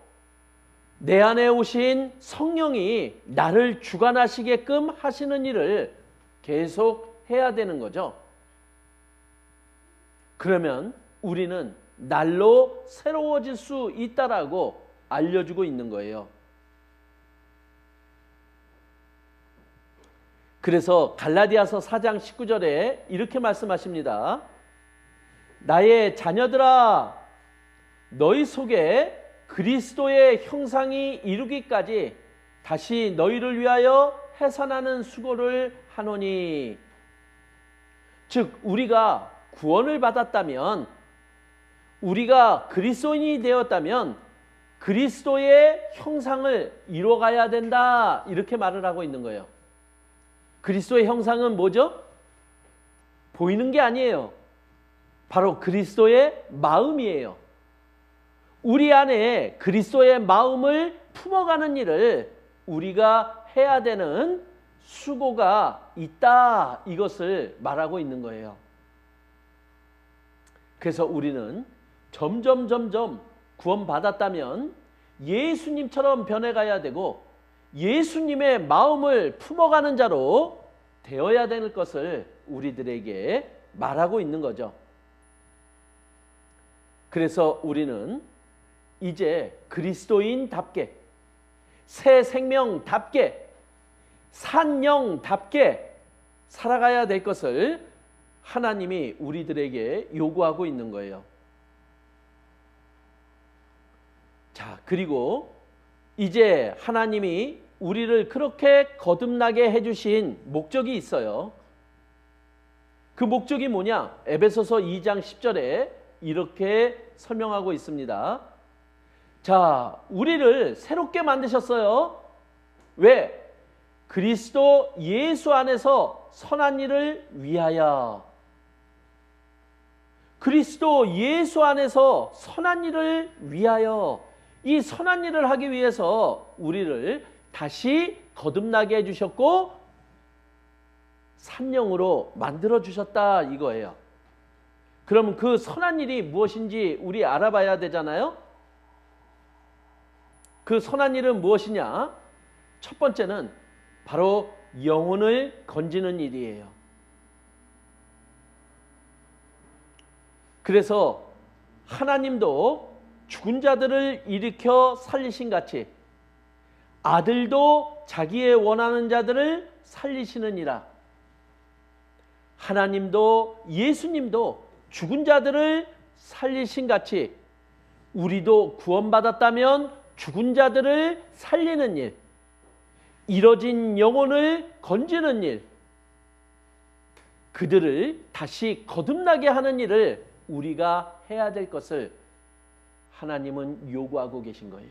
Speaker 1: 내 안에 오신 성령이 나를 주관하시게끔 하시는 일을 계속 해야 되는 거죠. 그러면 우리는 날로 새로워질 수 있다라고 알려주고 있는 거예요. 그래서 갈라디아서 4장 19절에 이렇게 말씀하십니다. 나의 자녀들아, 너희 속에 그리스도의 형상이 이루기까지 다시 너희를 위하여 해산하는 수고를 하노니. 즉, 우리가 구원을 받았다면, 우리가 그리스도인이 되었다면 그리스도의 형상을 이뤄가야 된다, 이렇게 말을 하고 있는 거예요. 그리스도의 형상은 뭐죠? 보이는 게 아니에요. 바로 그리스도의 마음이에요. 우리 안에 그리스도의 마음을 품어가는 일을 우리가 해야 되는 수고가 있다, 이것을 말하고 있는 거예요. 그래서 우리는 점점 구원받았다면 예수님처럼 변해가야 되고 예수님의 마음을 품어가는 자로 되어야 될 것을 우리들에게 말하고 있는 거죠. 그래서 우리는 이제 그리스도인답게, 새 생명답게, 산 영답게 살아가야 될 것을 하나님이 우리들에게 요구하고 있는 거예요. 자, 그리고 이제 하나님이 우리를 그렇게 거듭나게 해주신 목적이 있어요. 그 목적이 뭐냐? 에베소서 2장 10절에 이렇게 설명하고 있습니다. 자, 우리를 새롭게 만드셨어요. 왜? 그리스도 예수 안에서 선한 일을 위하여. 그리스도 예수 안에서 선한 일을 위하여. 이 선한 일을 하기 위해서 우리를 다시 거듭나게 해주셨고 산영으로 만들어 주셨다, 이거예요. 그러면 그 선한 일이 무엇인지 우리 알아봐야 되잖아요. 그 선한 일은 무엇이냐? 첫 번째는 바로 영혼을 건지는 일이에요. 그래서 하나님도 죽은 자들을 일으켜 살리신 같이 아들도 자기의 원하는 자들을 살리시느니라. 하나님도 예수님도 죽은 자들을 살리신 같이 우리도 구원받았다면 죽은 자들을 살리는 일, 이뤄진 영혼을 건지는 일, 그들을 다시 거듭나게 하는 일을 우리가 해야 될 것을 하나님은 요구하고 계신 거예요.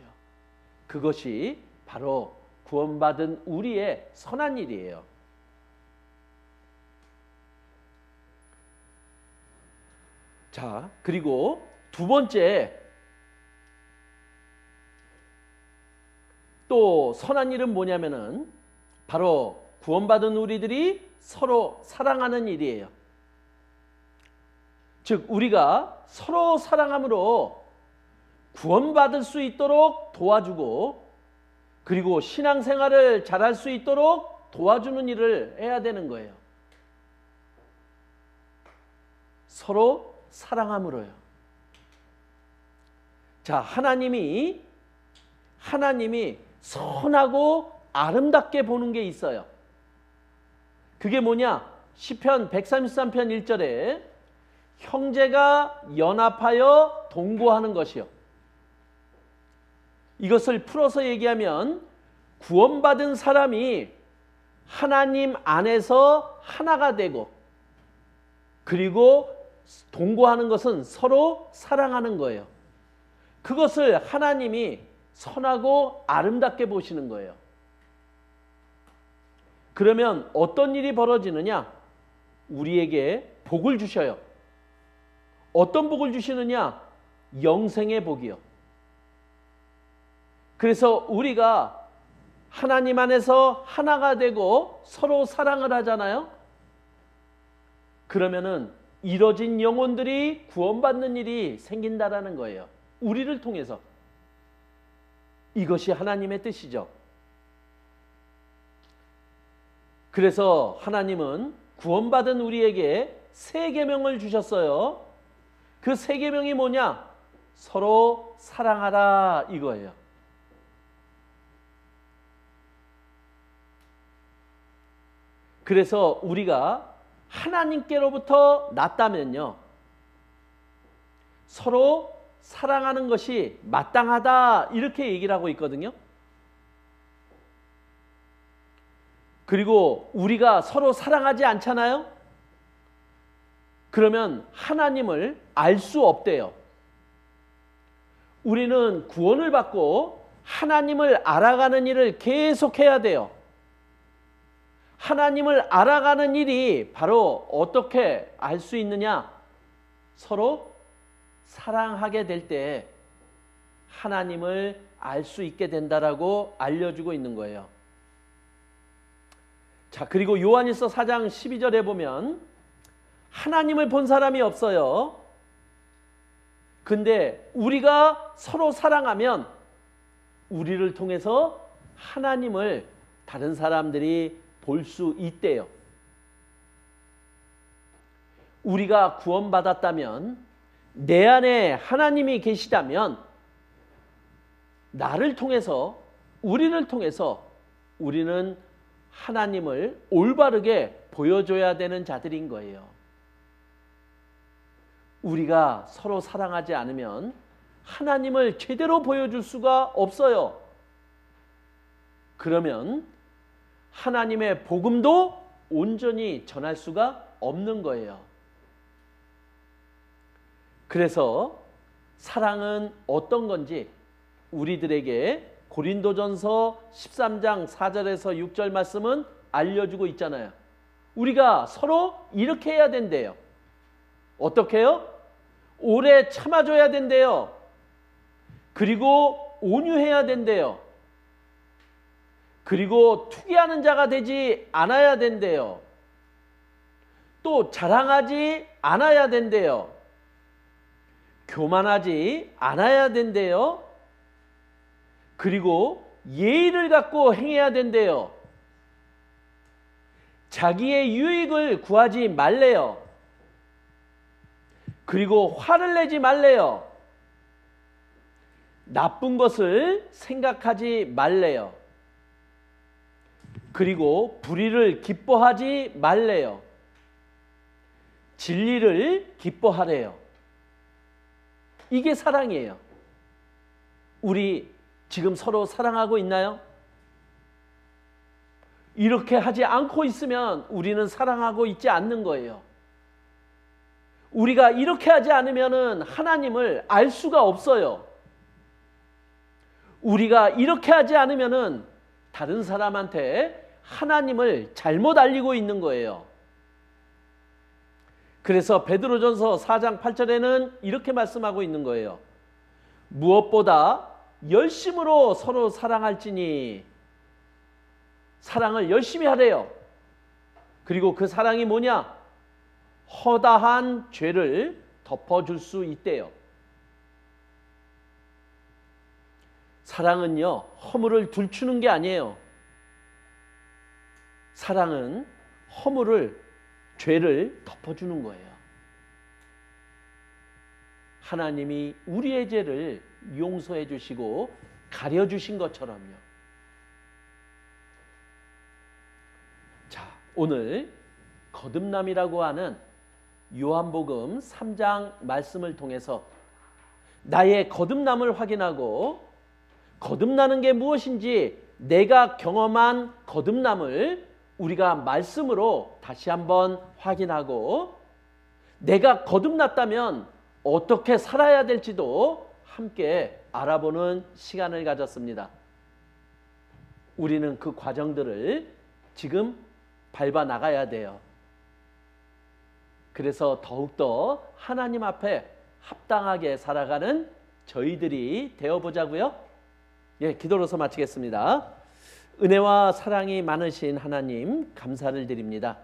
Speaker 1: 그것이 바로 구원받은 우리의 선한 일이에요. 자, 그리고 두 번째, 또 선한 일은 뭐냐면은 바로 구원받은 우리들이 서로 사랑하는 일이에요. 즉, 우리가 서로 사랑함으로 구원받을 수 있도록 도와주고, 그리고 신앙생활을 잘할 수 있도록 도와주는 일을 해야 되는 거예요. 서로 사랑함으로요. 자, 하나님이 선하고 아름답게 보는 게 있어요. 그게 뭐냐? 시편 133편 1절에 형제가 연합하여 동거하는 것이요. 이것을 풀어서 얘기하면 구원받은 사람이 하나님 안에서 하나가 되고, 그리고 동거하는 것은 서로 사랑하는 거예요. 그것을 하나님이 선하고 아름답게 보시는 거예요. 그러면 어떤 일이 벌어지느냐? 우리에게 복을 주셔요. 어떤 복을 주시느냐? 영생의 복이요. 그래서 우리가 하나님 안에서 하나가 되고 서로 사랑을 하잖아요. 그러면은 이뤄진 영혼들이 구원받는 일이 생긴다라는 거예요. 우리를 통해서. 이것이 하나님의 뜻이죠. 그래서 하나님은 구원받은 우리에게 세 계명을 주셨어요. 그 세 계명이 뭐냐? 서로 사랑하라 이거예요. 그래서 우리가 하나님께로부터 났다면요, 서로 사랑하는 것이 마땅하다 이렇게 얘기를 하고 있거든요. 그리고 우리가 서로 사랑하지 않잖아요. 그러면 하나님을 알 수 없대요. 우리는 구원을 받고 하나님을 알아가는 일을 계속해야 돼요. 하나님을 알아가는 일이 바로 어떻게 알 수 있느냐? 서로 사랑하게 될 때 하나님을 알 수 있게 된다라고 알려주고 있는 거예요. 자, 그리고 요한일서 4장 12절에 보면 하나님을 본 사람이 없어요. 근데 우리가 서로 사랑하면 우리를 통해서 하나님을 다른 사람들이 볼 수 있대요. 우리가 구원받았다면, 내 안에 하나님이 계시다면 나를 통해서, 우리를 통해서 우리는 하나님을 올바르게 보여줘야 되는 자들인 거예요. 우리가 서로 사랑하지 않으면 하나님을 제대로 보여줄 수가 없어요. 그러면 하나님의 복음도 온전히 전할 수가 없는 거예요. 그래서 사랑은 어떤 건지 우리들에게 고린도전서 13장 4절에서 6절 말씀은 알려주고 있잖아요. 우리가 서로 이렇게 해야 된대요. 어떻게 해요? 오래 참아줘야 된대요. 그리고 온유해야 된대요. 그리고 투기하는 자가 되지 않아야 된대요. 또 자랑하지 않아야 된대요. 교만하지 않아야 된대요. 그리고 예의를 갖고 행해야 된대요. 자기의 유익을 구하지 말래요. 그리고 화를 내지 말래요. 나쁜 것을 생각하지 말래요. 그리고 불의를 기뻐하지 말래요. 진리를 기뻐하래요. 이게 사랑이에요. 우리 지금 서로 사랑하고 있나요? 이렇게 하지 않고 있으면 우리는 사랑하고 있지 않는 거예요. 우리가 이렇게 하지 않으면 하나님을 알 수가 없어요. 우리가 이렇게 하지 않으면 다른 사람한테 하나님을 잘못 알리고 있는 거예요. 그래서 베드로전서 4장 8절에는 이렇게 말씀하고 있는 거예요. 무엇보다 열심으로 서로 사랑할지니, 사랑을 열심히 하래요. 그리고 그 사랑이 뭐냐? 허다한 죄를 덮어줄 수 있대요. 사랑은요, 허물을 들추는 게 아니에요. 사랑은 허물을, 죄를 덮어주는 거예요. 하나님이 우리의 죄를 용서해 주시고 가려주신 것처럼요. 자, 오늘 거듭남이라고 하는 요한복음 3장 말씀을 통해서 나의 거듭남을 확인하고 거듭나는 게 무엇인지 내가 경험한 거듭남을 우리가 말씀으로 다시 한번 확인하고 내가 거듭났다면 어떻게 살아야 될지도 함께 알아보는 시간을 가졌습니다. 우리는 그 과정들을 지금 밟아 나가야 돼요. 그래서 더욱더 하나님 앞에 합당하게 살아가는 저희들이 되어보자고요. 예, 기도로서 마치겠습니다. 은혜와 사랑이 많으신 하나님 감사를 드립니다.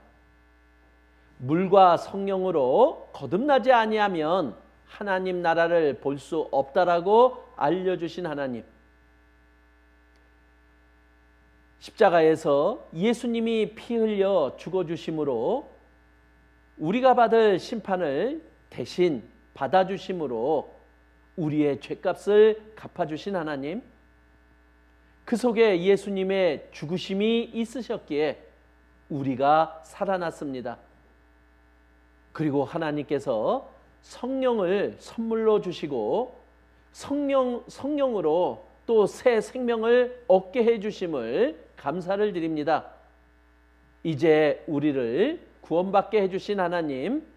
Speaker 1: 물과 성령으로 거듭나지 아니하면 하나님 나라를 볼 수 없다라고 알려주신 하나님, 십자가에서 예수님이 피 흘려 죽어주심으로 우리가 받을 심판을 대신 받아주심으로 우리의 죄값을 갚아주신 하나님, 그 속에 예수님의 죽으심이 있으셨기에 우리가 살아났습니다. 그리고 하나님께서 성령을 선물로 주시고 성령으로 또 새 생명을 얻게 해주심을 감사를 드립니다. 이제 우리를 구원받게 해주신 하나님,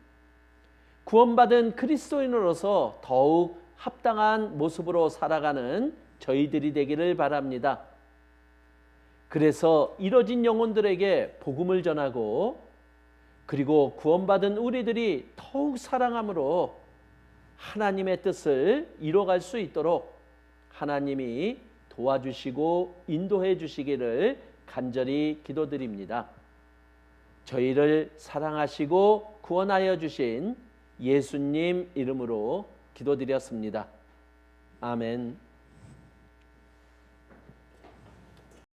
Speaker 1: 구원받은 그리스도인으로서 더욱 합당한 모습으로 살아가는 저희들이 되기를 바랍니다. 그래서 이뤄진 영혼들에게 복음을 전하고 그리고 구원받은 우리들이 더욱 사랑함으로 하나님의 뜻을 이뤄갈 수 있도록 하나님이 도와주시고 인도해 주시기를 간절히 기도드립니다. 저희를 사랑하시고 구원하여 주신 예수님 이름으로 기도드렸습니다. 아멘.